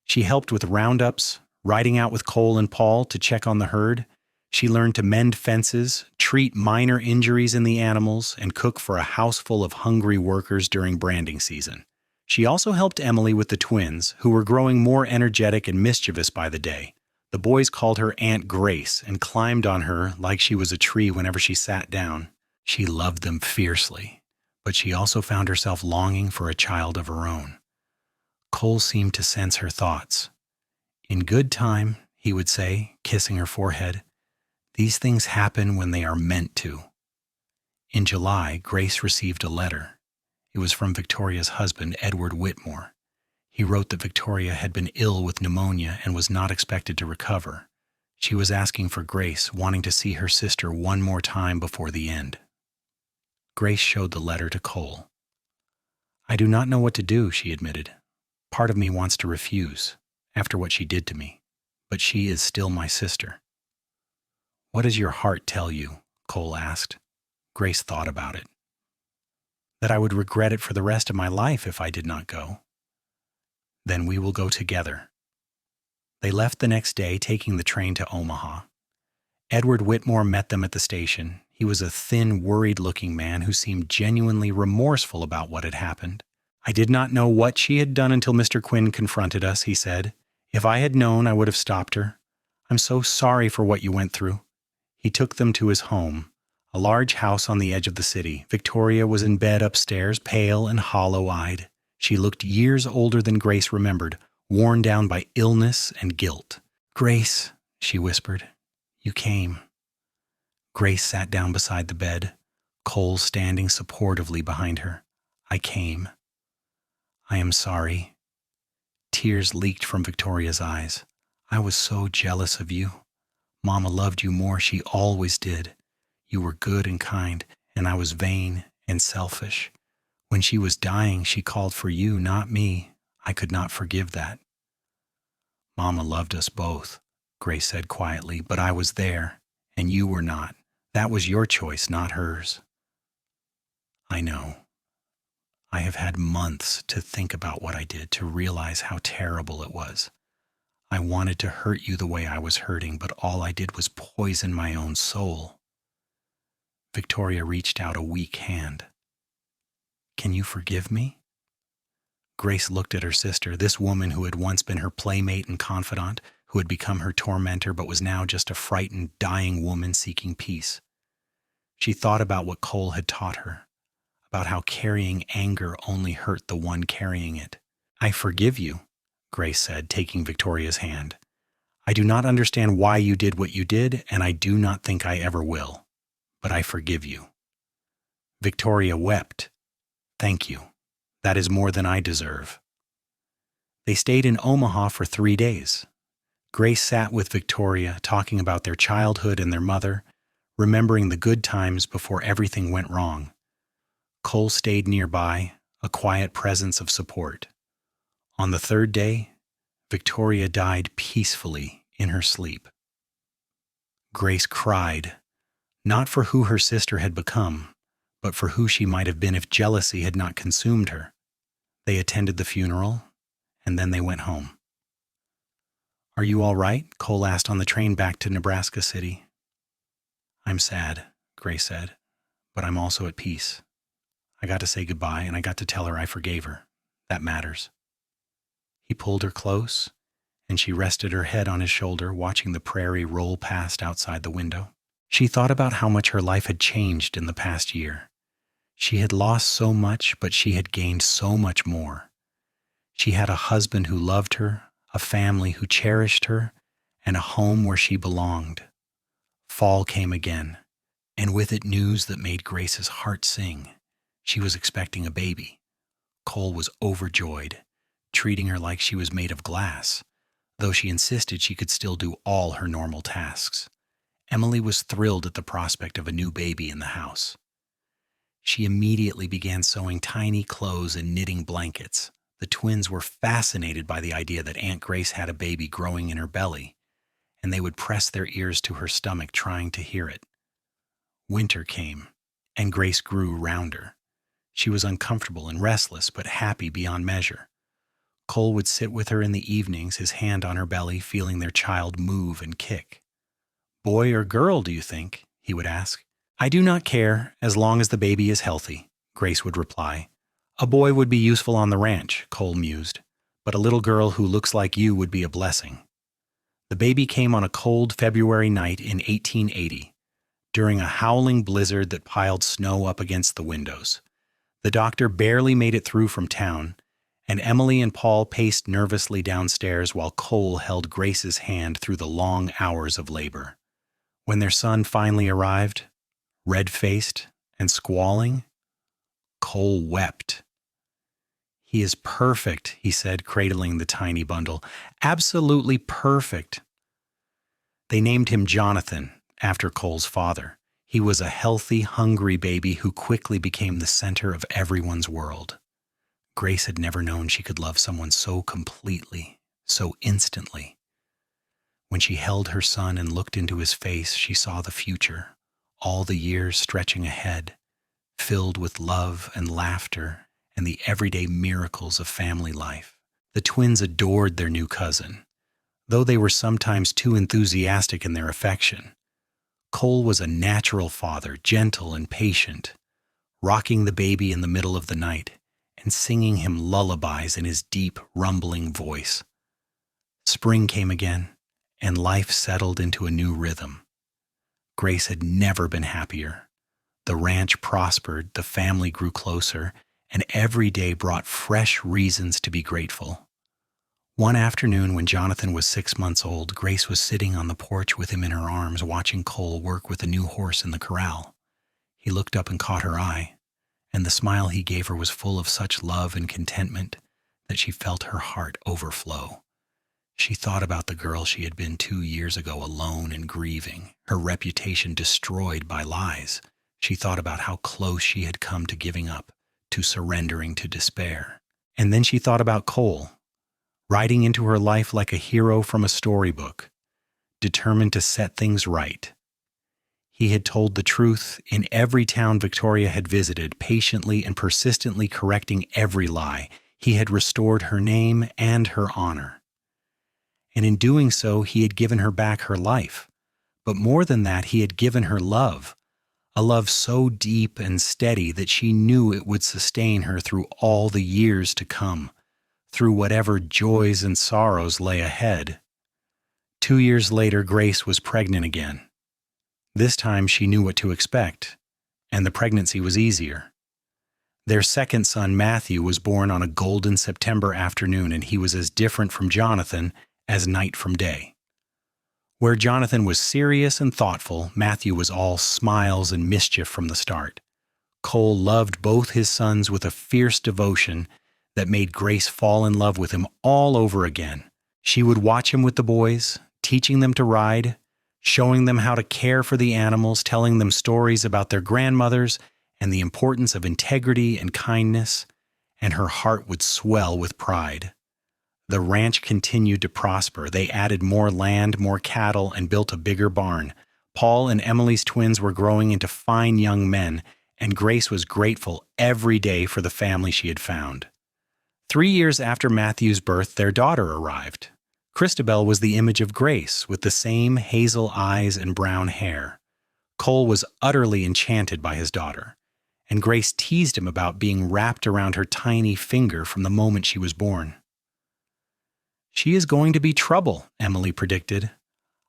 She helped with roundups, riding out with Cole and Paul to check on the herd. She learned to mend fences, treat minor injuries in the animals, and cook for a house full of hungry workers during branding season. She also helped Emily with the twins, who were growing more energetic and mischievous by the day. The boys called her Aunt Grace and climbed on her like she was a tree whenever she sat down. She loved them fiercely, but she also found herself longing for a child of her own. Cole seemed to sense her thoughts. "In good time," he would say, kissing her forehead. "These things happen when they are meant to." In July, Grace received a letter. It was from Victoria's husband, Edward Whitmore. He wrote that Victoria had been ill with pneumonia and was not expected to recover. She was asking for Grace, wanting to see her sister one more time before the end. Grace showed the letter to Cole. "I do not know what to do," she admitted. "Part of me wants to refuse, after what she did to me, but she is still my sister." "What does your heart tell you?" Cole asked. Grace thought about it. "That I would regret it for the rest of my life if I did not go." "Then we will go together." They left the next day, taking the train to Omaha. Edward Whitmore met them at the station. He was a thin, worried-looking man who seemed genuinely remorseful about what had happened. "I did not know what she had done until Mr. Quinn confronted us," he said. "If I had known, I would have stopped her. I'm so sorry for what you went through." He took them to his home, a large house on the edge of the city. Victoria was in bed upstairs, pale and hollow-eyed. She looked years older than Grace remembered, worn down by illness and guilt. "Grace," she whispered, "you came." Grace sat down beside the bed, Cole standing supportively behind her. "I came. I am sorry." Tears leaked from Victoria's eyes. "I was so jealous of you. Mama loved you more. She always did. You were good and kind, and I was vain and selfish. When she was dying, she called for you, not me. I could not forgive that." "Mama loved us both," Grace said quietly, "but I was there, and you were not. That was your choice, not hers." "I know. I have had months to think about what I did, to realize how terrible it was. I wanted to hurt you the way I was hurting, but all I did was poison my own soul." Victoria reached out a weak hand. Can you forgive me?" Grace looked at her sister, this woman who had once been her playmate and confidant, who had become her tormentor but was now just a frightened, dying woman seeking peace. She thought about what Cole had taught her, about how carrying anger only hurt the one carrying it. "I forgive you," Grace said, taking Victoria's hand. "I do not understand why you did what you did, and I do not think I ever will. But I forgive you." Victoria wept. "Thank you. That is more than I deserve." They stayed in Omaha for 3 days. Grace sat with Victoria, talking about their childhood and their mother, remembering the good times before everything went wrong. Cole stayed nearby, a quiet presence of support. On the 3rd day, Victoria died peacefully in her sleep. Grace cried, not for who her sister had become, but for who she might have been if jealousy had not consumed her. They attended the funeral, and then they went home. "Are you all right?" Cole asked on the train back to Nebraska City. "I'm sad," Grace said, "but I'm also at peace. I got to say goodbye, and I got to tell her I forgave her. That matters." He pulled her close, and she rested her head on his shoulder, watching the prairie roll past outside the window. She thought about how much her life had changed in the past year. She had lost so much, but she had gained so much more. She had a husband who loved her, a family who cherished her, and a home where she belonged. Fall came again, and with it news that made Grace's heart sing. She was expecting a baby. Cole was overjoyed, treating her like she was made of glass, though she insisted she could still do all her normal tasks. Emily was thrilled at the prospect of a new baby in the house. She immediately began sewing tiny clothes and knitting blankets. The twins were fascinated by the idea that Aunt Grace had a baby growing in her belly, and they would press their ears to her stomach trying to hear it. Winter came, and Grace grew rounder. She was uncomfortable and restless, but happy beyond measure. Cole would sit with her in the evenings, his hand on her belly, feeling their child move and kick. "Boy or girl, do you think?" he would ask. "I do not care, as long as the baby is healthy," Grace would reply. "A boy would be useful on the ranch," Cole mused, "but a little girl who looks like you would be a blessing." The baby came on a cold February night in 1880, during a howling blizzard that piled snow up against the windows. The doctor barely made it through from town, and Emily and Paul paced nervously downstairs while Cole held Grace's hand through the long hours of labor. When their son finally arrived, red-faced and squalling, Cole wept. "He is perfect," he said, cradling the tiny bundle. "Absolutely perfect." They named him Jonathan, after Cole's father. He was a healthy, hungry baby who quickly became the center of everyone's world. Grace had never known she could love someone so completely, so instantly. When she held her son and looked into his face, she saw the future, all the years stretching ahead, filled with love and laughter and the everyday miracles of family life. The twins adored their new cousin, though they were sometimes too enthusiastic in their affection. Cole was a natural father, gentle and patient, rocking the baby in the middle of the night and singing him lullabies in his deep, rumbling voice. Spring came again, and life settled into a new rhythm. Grace had never been happier. The ranch prospered, the family grew closer, and every day brought fresh reasons to be grateful. One afternoon when Jonathan was 6 months old, Grace was sitting on the porch with him in her arms, watching Cole work with a new horse in the corral. He looked up and caught her eye, and the smile he gave her was full of such love and contentment that she felt her heart overflow. She thought about the girl she had been 2 years ago, alone and grieving, her reputation destroyed by lies. She thought about how close she had come to giving up, to surrendering to despair. And then she thought about Cole, riding into her life like a hero from a storybook, determined to set things right. He had told the truth in every town Victoria had visited, patiently and persistently correcting every lie. He had restored her name and her honor. And in doing so, he had given her back her life. But more than that, he had given her love, a love so deep and steady that she knew it would sustain her through all the years to come, through whatever joys and sorrows lay ahead. 2 years later, Grace was pregnant again. This time she knew what to expect, and the pregnancy was easier. Their second son, Matthew, was born on a golden September afternoon, and he was as different from Jonathan as night from day. Where Jonathan was serious and thoughtful, Matthew was all smiles and mischief from the start. Cole loved both his sons with a fierce devotion that made Grace fall in love with him all over again. She would watch him with the boys, teaching them to ride, showing them how to care for the animals, telling them stories about their grandmothers and the importance of integrity and kindness, and her heart would swell with pride. The ranch continued to prosper. They added more land, more cattle, and built a bigger barn. Paul and Emily's twins were growing into fine young men, and Grace was grateful every day for the family she had found. 3 years after Matthew's birth, their daughter arrived. Christabel was the image of Grace, with the same hazel eyes and brown hair. Cole was utterly enchanted by his daughter, and Grace teased him about being wrapped around her tiny finger from the moment she was born. "She is going to be trouble," Emily predicted,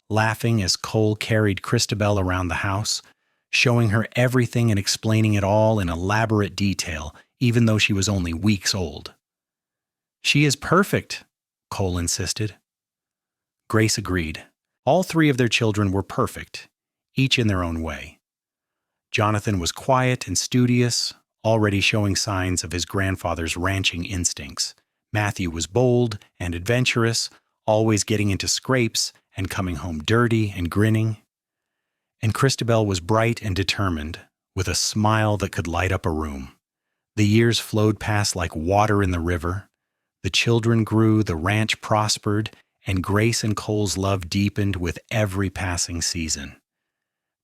laughing as Cole carried Christabel around the house, showing her everything and explaining it all in elaborate detail, even though she was only weeks old. "She is perfect," Cole insisted. Grace agreed. All 3 of their children were perfect, each in their own way. Jonathan was quiet and studious, already showing signs of his grandfather's ranching instincts. Matthew was bold and adventurous, always getting into scrapes and coming home dirty and grinning. And Christabel was bright and determined, with a smile that could light up a room. The years flowed past like water in the river. The children grew, the ranch prospered, and Grace and Cole's love deepened with every passing season.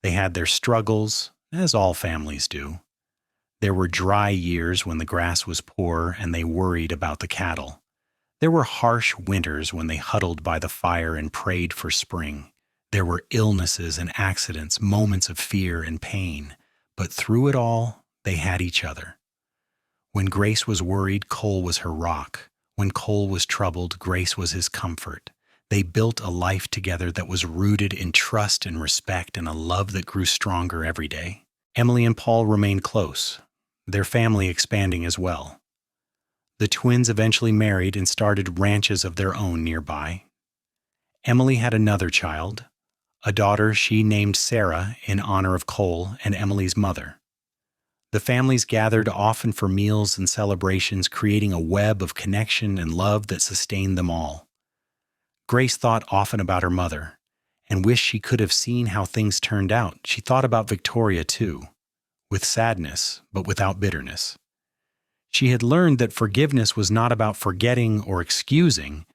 They had their struggles, as all families do. There were dry years when the grass was poor and they worried about the cattle. There were harsh winters when they huddled by the fire and prayed for spring. There were illnesses and accidents, moments of fear and pain. But through it all, they had each other. When Grace was worried, Cole was her rock. When Cole was troubled, Grace was his comfort. They built a life together that was rooted in trust and respect and a love that grew stronger every day. Emily and Paul remained close, their family expanding as well. The twins eventually married and started ranches of their own nearby. Emily had another child, a daughter she named Sarah in honor of Cole and Emily's mother. The families gathered often for meals and celebrations, creating a web of connection and love that sustained them all. Grace thought often about her mother and wished she could have seen how things turned out. She thought about Victoria too, with sadness, but without bitterness. She had learned that forgiveness was not about forgetting or excusing,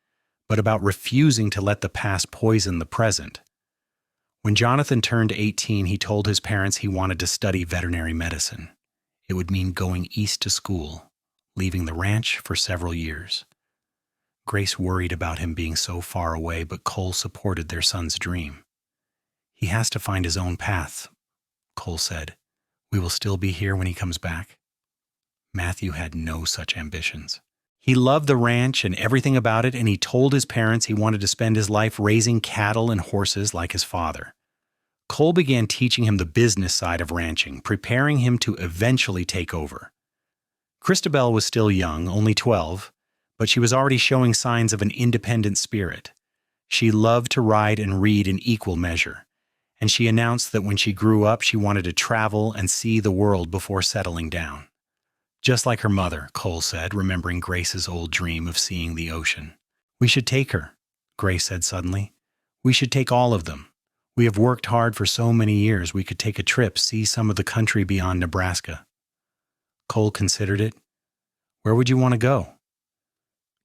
but about refusing to let the past poison the present. When Jonathan turned 18, he told his parents he wanted to study veterinary medicine. It would mean going east to school, leaving the ranch for several years. Grace worried about him being so far away, but Cole supported their son's dream. "He has to find his own path," Cole said. "We will still be here when he comes back." Matthew had no such ambitions. He loved the ranch and everything about it, and he told his parents he wanted to spend his life raising cattle and horses like his father. Cole began teaching him the business side of ranching, preparing him to eventually take over. Christabel was still young, only 12, but she was already showing signs of an independent spirit. She loved to ride and read in equal measure, and she announced that when she grew up, she wanted to travel and see the world before settling down. Just like her mother, Cole said, remembering Grace's old dream of seeing the ocean. "We should take her," Grace said suddenly. "We should take all of them. We have worked hard for so many years. We could take a trip, see some of the country beyond Nebraska." Cole considered it. "Where would you want to go?"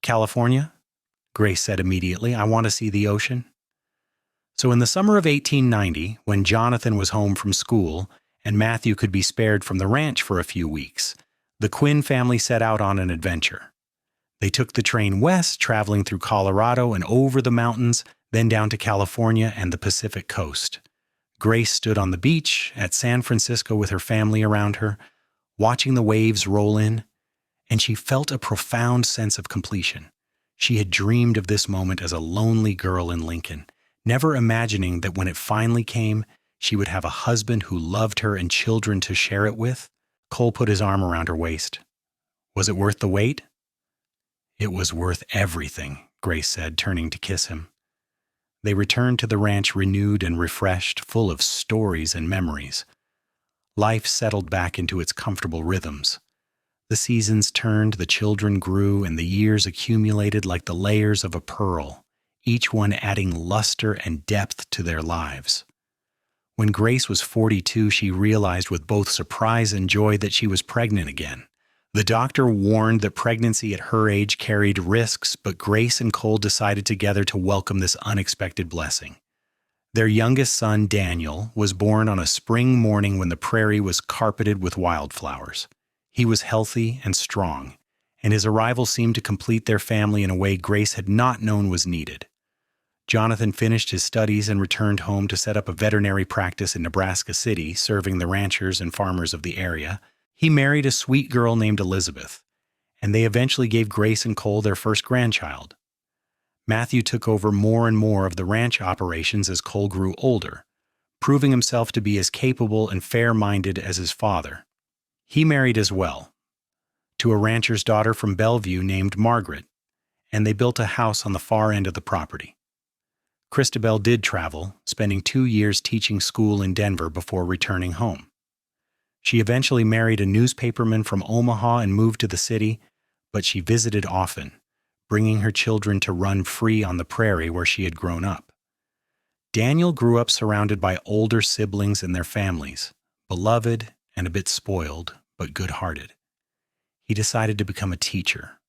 "California," Grace said immediately. "I want to see the ocean." So in the summer of 1890, when Jonathan was home from school and Matthew could be spared from the ranch for a few weeks, the Quinn family set out on an adventure. They took the train west, traveling through Colorado and over the mountains, then down to California and the Pacific coast. Grace stood on the beach at San Francisco with her family around her, watching the waves roll in, and she felt a profound sense of completion. She had dreamed of this moment as a lonely girl in Lincoln, never imagining that when it finally came, she would have a husband who loved her and children to share it with. Cole put his arm around her waist. Was it worth the wait? It was worth everything, Grace said, turning to kiss him. They returned to the ranch renewed and refreshed, full of stories and memories. Life settled back into its comfortable rhythms. The seasons turned, the children grew, and the years accumulated like the layers of a pearl, each one adding luster and depth to their lives. When Grace was 42, she realized with both surprise and joy that she was pregnant again. The doctor warned that pregnancy at her age carried risks, but Grace and Cole decided together to welcome this unexpected blessing. Their youngest son, Daniel, was born on a spring morning when the prairie was carpeted with wildflowers. He was healthy and strong, and his arrival seemed to complete their family in a way Grace had not known was needed. Jonathan finished his studies and returned home to set up a veterinary practice in Nebraska City, serving the ranchers and farmers of the area. He married a sweet girl named Elizabeth, and they eventually gave Grace and Cole their first grandchild. Matthew took over more and more of the ranch operations as Cole grew older, proving himself to be as capable and fair-minded as his father. He married as well, to a rancher's daughter from Bellevue named Margaret, and they built a house on the far end of the property. Christabel did travel, spending 2 years teaching school in Denver before returning home. She eventually married a newspaperman from Omaha and moved to the city, but she visited often, bringing her children to run free on the prairie where she had grown up. Daniel grew up surrounded by older siblings and their families, beloved and a bit spoiled, but good-hearted. He decided to become a teacher,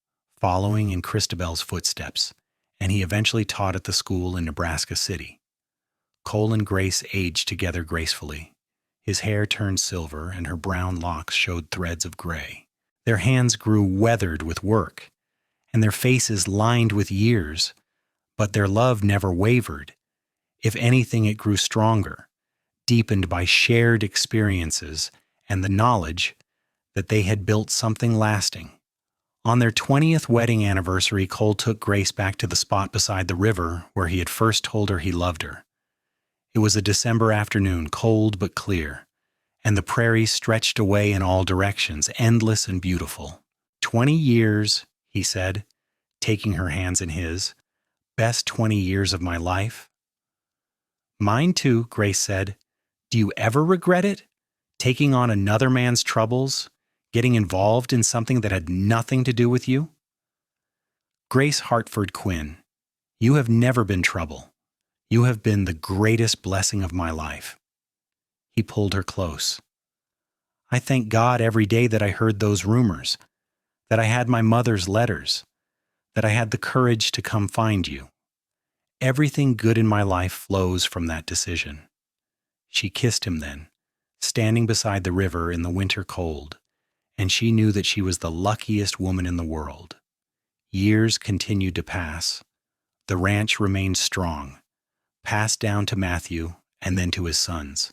following in Christabel's footsteps, and he eventually taught at the school in Nebraska City. Cole and Grace aged together gracefully. His hair turned silver, and her brown locks showed threads of gray. Their hands grew weathered with work, and their faces lined with years, but their love never wavered. If anything, it grew stronger, deepened by shared experiences and the knowledge that they had built something lasting. On their 20th wedding anniversary, Cole took Grace back to the spot beside the river where he had first told her he loved her. It was a December afternoon, cold but clear, and the prairie stretched away in all directions, endless and beautiful. 20 years, he said, taking her hands in his. Best 20 years of my life. Mine too, Grace said. Do you ever regret it? Taking on another man's troubles? Getting involved in something that had nothing to do with you? Grace Hartford Quinn, you have never been trouble. You have been the greatest blessing of my life. He pulled her close. I thank God every day that I heard those rumors, that I had my mother's letters, that I had the courage to come find you. Everything good in my life flows from that decision. She kissed him then, standing beside the river in the winter cold, and she knew that she was the luckiest woman in the world. Years continued to pass. The ranch remained strong, passed down to Matthew and then to his sons.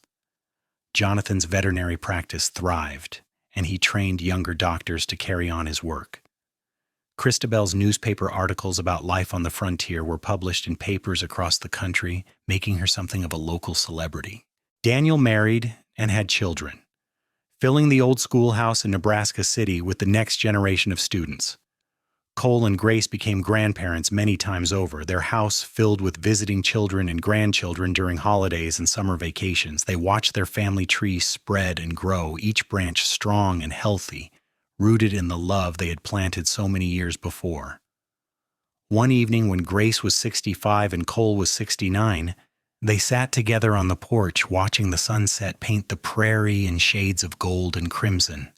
Jonathan's veterinary practice thrived, and he trained younger doctors to carry on his work. Christabel's newspaper articles about life on the frontier were published in papers across the country, making her something of a local celebrity. Daniel married and had children, filling the old schoolhouse in Nebraska City with the next generation of students. Cole and Grace became grandparents many times over, their house filled with visiting children and grandchildren during holidays and summer vacations. They watched their family tree spread and grow, each branch strong and healthy, rooted in the love they had planted so many years before. One evening when Grace was 65 and Cole was 69, they sat together on the porch watching the sunset paint the prairie in shades of gold and crimson.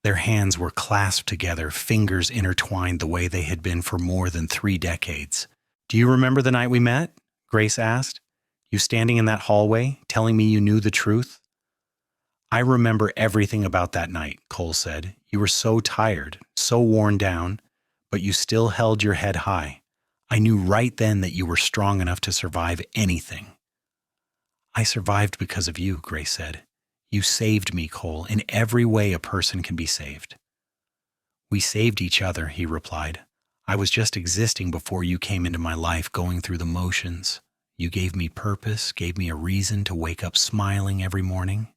Their hands were clasped together, fingers intertwined the way they had been for more than 3 decades. Do you remember the night we met? Grace asked. You standing in that hallway, telling me you knew the truth? I remember everything about that night, Cole said. You were so tired, so worn down, but you still held your head high. I knew right then that you were strong enough to survive anything. I survived because of you, Grace said. You saved me, Cole, in every way a person can be saved. We saved each other, he replied. I was just existing before you came into my life, going through the motions. You gave me purpose, gave me a reason to wake up smiling every morning.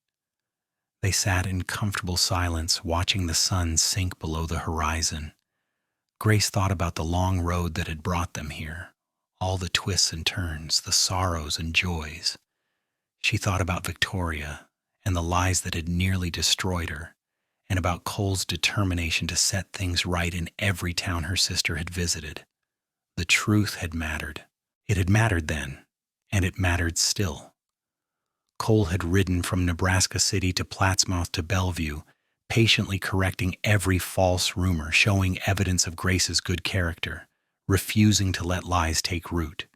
They sat in comfortable silence, watching the sun sink below the horizon. Grace thought about the long road that had brought them here, all the twists and turns, the sorrows and joys. She thought about Victoria and the lies that had nearly destroyed her, and about Cole's determination to set things right in every town her sister had visited. The truth had mattered. It had mattered then, and it mattered still. Cole had ridden from Nebraska City to Plattsmouth to Bellevue, patiently correcting every false rumor, showing evidence of Grace's good character, refusing to let lies take root.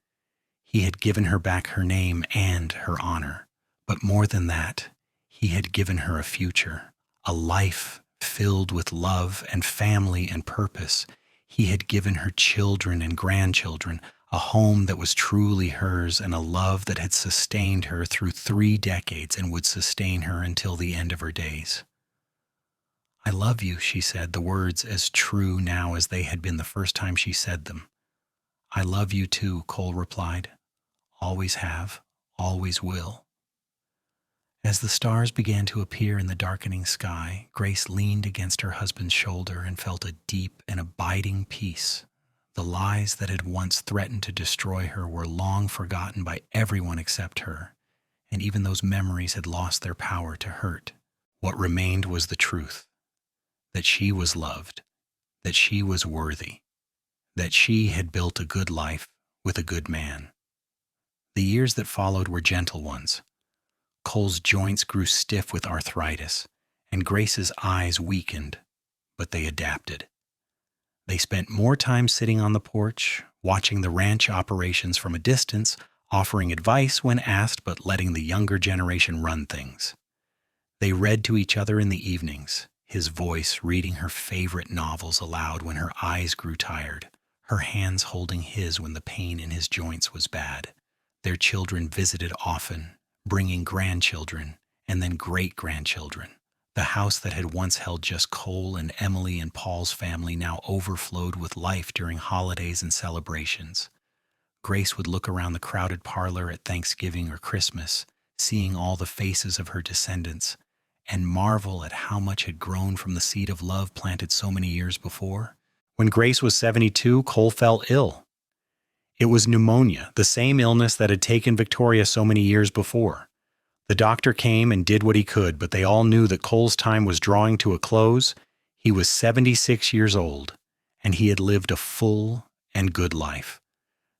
He had given her back her name and her honor. But more than that, he had given her a future, a life filled with love and family and purpose. He had given her children and grandchildren, a home that was truly hers, and a love that had sustained her through 3 decades and would sustain her until the end of her days. I love you, she said, the words as true now as they had been the first time she said them. I love you too, Cole replied. Always have, always will. As the stars began to appear in the darkening sky, Grace leaned against her husband's shoulder and felt a deep and abiding peace. The lies that had once threatened to destroy her were long forgotten by everyone except her, and even those memories had lost their power to hurt. What remained was the truth, that she was loved, that she was worthy, that she had built a good life with a good man. The years that followed were gentle ones. Cole's joints grew stiff with arthritis, and Grace's eyes weakened, but they adapted. They spent more time sitting on the porch, watching the ranch operations from a distance, offering advice when asked, but letting the younger generation run things. They read to each other in the evenings, his voice reading her favorite novels aloud when her eyes grew tired, her hands holding his when the pain in his joints was bad. Their children visited often, bringing grandchildren and then great-grandchildren. The house that had once held just Cole and Emily and Paul's family now overflowed with life during holidays and celebrations. Grace would look around the crowded parlor at Thanksgiving or Christmas, seeing all the faces of her descendants, and marvel at how much had grown from the seed of love planted so many years before. When Grace was 72, Cole fell ill. It was pneumonia, the same illness that had taken Victoria so many years before. The doctor came and did what he could, but they all knew that Cole's time was drawing to a close. He was 76 years old, and he had lived a full and good life.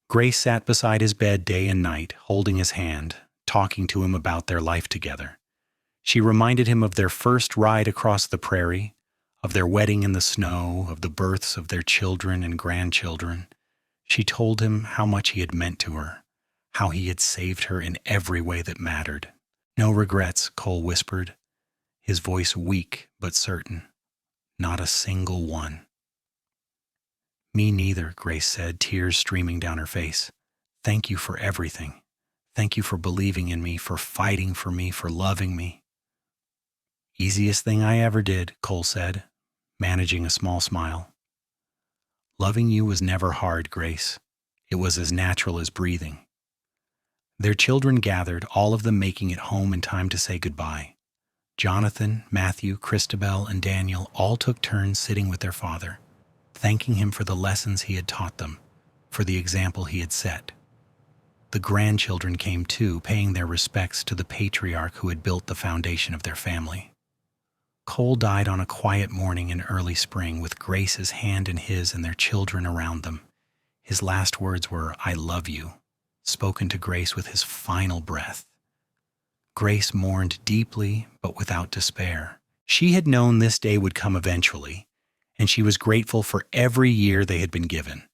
Grace sat beside his bed day and night, holding his hand, talking to him about their life together. She reminded him of their first ride across the prairie, of their wedding in the snow, of the births of their children and grandchildren. She told him how much he had meant to her, how he had saved her in every way that mattered. No regrets, Cole whispered, his voice weak but certain. Not a single one. Me neither, Grace said, tears streaming down her face. Thank you for everything. Thank you for believing in me, for fighting for me, for loving me. Easiest thing I ever did, Cole said, managing a small smile. Loving you was never hard, Grace. It was as natural as breathing. Their children gathered, all of them making it home in time to say goodbye. Jonathan, Matthew, Christabel, and Daniel all took turns sitting with their father, thanking him for the lessons he had taught them, for the example he had set. The grandchildren came too, paying their respects to the patriarch who had built the foundation of their family. Cole died on a quiet morning in early spring, with Grace's hand in his and their children around them. His last words were, "I love you," spoken to Grace with his final breath. Grace mourned deeply, but without despair. She had known this day would come eventually, and she was grateful for every year they had been given.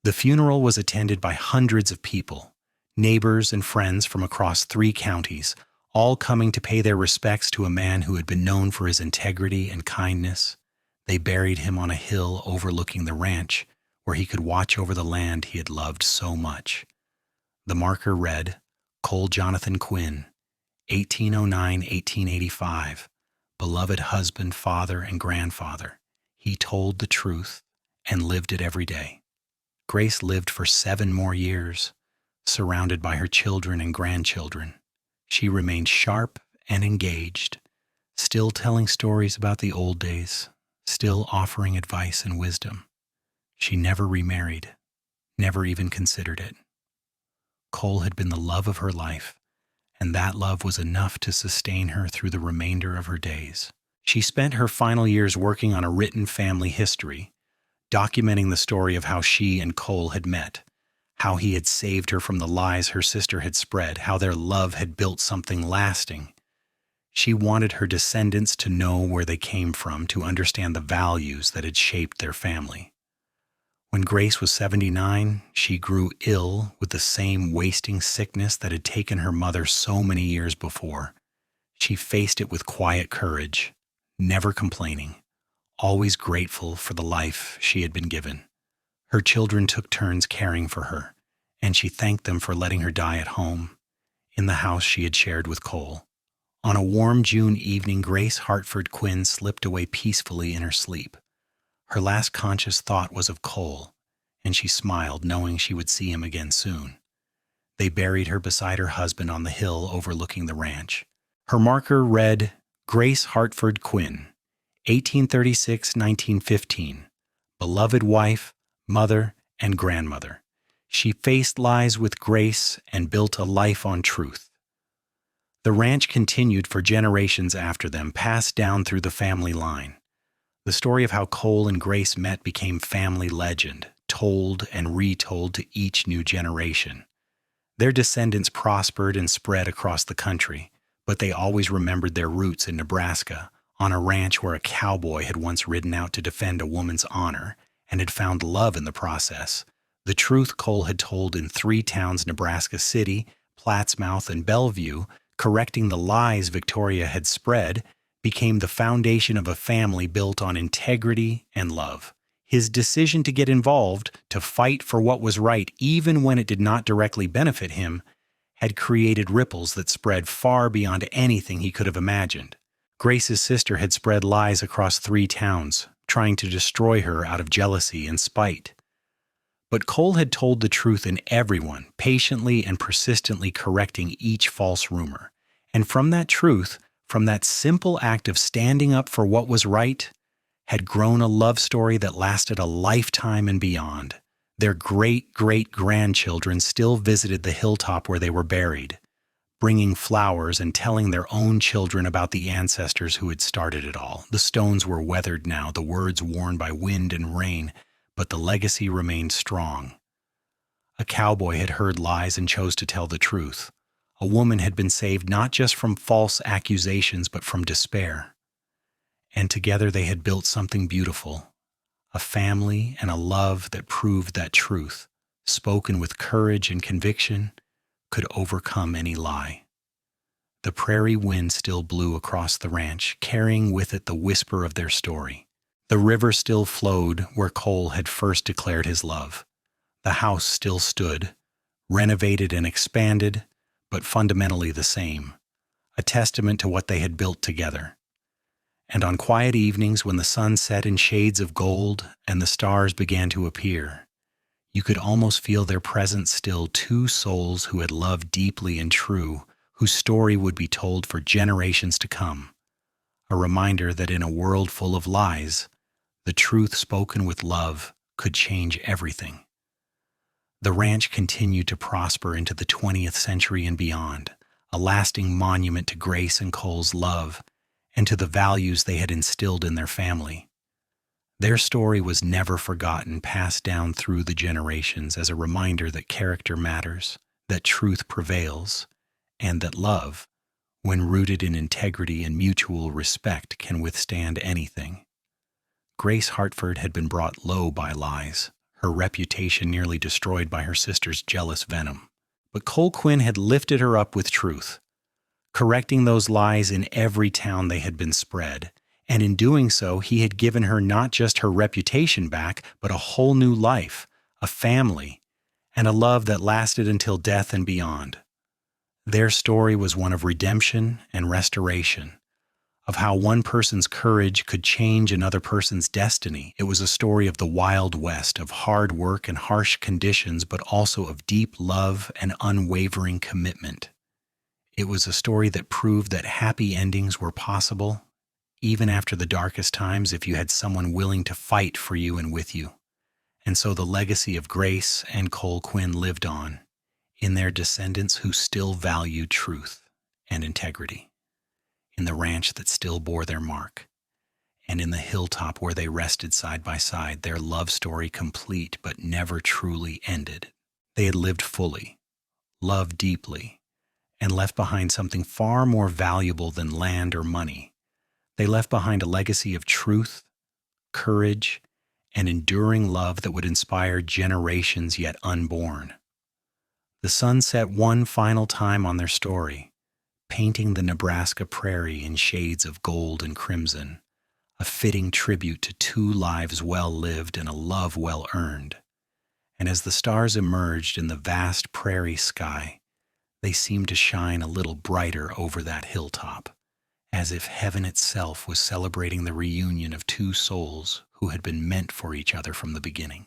The funeral was attended by hundreds of people, neighbors and friends from across 3 counties, all coming to pay their respects to a man who had been known for his integrity and kindness. They buried him on a hill overlooking the ranch, where he could watch over the land he had loved so much. The marker read, Cole Jonathan Quinn, 1809–1885, beloved husband, father, and grandfather. He told the truth and lived it every day. Grace lived for 7 more years, surrounded by her children and grandchildren. She remained sharp and engaged, still telling stories about the old days, still offering advice and wisdom. She never remarried, never even considered it. Cole had been the love of her life, and that love was enough to sustain her through the remainder of her days. She spent her final years working on a written family history, documenting the story of how she and Cole had met, how he had saved her from the lies her sister had spread, how their love had built something lasting. She wanted her descendants to know where they came from, to understand the values that had shaped their family. When Grace was 79, she grew ill with the same wasting sickness that had taken her mother so many years before. She faced it with quiet courage, never complaining, always grateful for the life she had been given. Her children took turns caring for her, and she thanked them for letting her die at home, in the house she had shared with Cole. On a warm June evening, Grace Hartford Quinn slipped away peacefully in her sleep. Her last conscious thought was of Cole, and she smiled, knowing she would see him again soon. They buried her beside her husband on the hill overlooking the ranch. Her marker read, Grace Hartford Quinn, 1836–1915, beloved wife, mother, and grandmother. She faced lies with grace and built a life on truth. The ranch continued for generations after them, passed down through the family line. The story of how Cole and Grace met became family legend, told and retold to each new generation. Their descendants prospered and spread across the country, but they always remembered their roots in Nebraska, on a ranch where a cowboy had once ridden out to defend a woman's honor and had found love in the process. The truth Cole had told in 3 towns, Nebraska City, Plattsmouth, and Bellevue, correcting the lies Victoria had spread, became the foundation of a family built on integrity and love. His decision to get involved, to fight for what was right even when it did not directly benefit him, had created ripples that spread far beyond anything he could have imagined. Grace's sister had spread lies across 3 towns, trying to destroy her out of jealousy and spite. But Cole had told the truth in everyone, patiently and persistently correcting each false rumor. And from that truth, from that simple act of standing up for what was right, had grown a love story that lasted a lifetime and beyond. Their great-great-grandchildren still visited the hilltop where they were buried, bringing flowers and telling their own children about the ancestors who had started it all. The stones were weathered now, the words worn by wind and rain, but the legacy remained strong. A cowboy had heard lies and chose to tell the truth. A woman had been saved not just from false accusations, but from despair. And together they had built something beautiful, a family and a love that proved that truth, spoken with courage and conviction, could overcome any lie. The prairie wind still blew across the ranch, carrying with it the whisper of their story. The river still flowed where Cole had first declared his love. The house still stood, renovated and expanded, but fundamentally the same, a testament to what they had built together. And on quiet evenings when the sun set in shades of gold and the stars began to appear, you could almost feel their presence still, 2 souls who had loved deeply and true, whose story would be told for generations to come. A reminder that in a world full of lies, the truth spoken with love could change everything. The ranch continued to prosper into the 20th century and beyond, a lasting monument to Grace and Cole's love and to the values they had instilled in their family. Their story was never forgotten, passed down through the generations as a reminder that character matters, that truth prevails, and that love, when rooted in integrity and mutual respect, can withstand anything. Grace Hartford had been brought low by lies, her reputation nearly destroyed by her sister's jealous venom. But Cole Quinn had lifted her up with truth, correcting those lies in every town they had been spread, and in doing so, he had given her not just her reputation back, but a whole new life, a family, and a love that lasted until death and beyond. Their story was one of redemption and restoration, of how one person's courage could change another person's destiny. It was a story of the Wild West, of hard work and harsh conditions, but also of deep love and unwavering commitment. It was a story that proved that happy endings were possible, even after the darkest times, if you had someone willing to fight for you and with you. And so the legacy of Grace and Cole Quinn lived on in their descendants who still valued truth and integrity, in the ranch that still bore their mark, and in the hilltop where they rested side by side, their love story complete but never truly ended. They had lived fully, loved deeply, and left behind something far more valuable than land or money. They left behind a legacy of truth, courage, and enduring love that would inspire generations yet unborn. The sun set one final time on their story, painting the Nebraska prairie in shades of gold and crimson, a fitting tribute to two lives well lived and a love well earned. And as the stars emerged in the vast prairie sky, they seemed to shine a little brighter over that hilltop, as if heaven itself was celebrating the reunion of two souls who had been meant for each other from the beginning.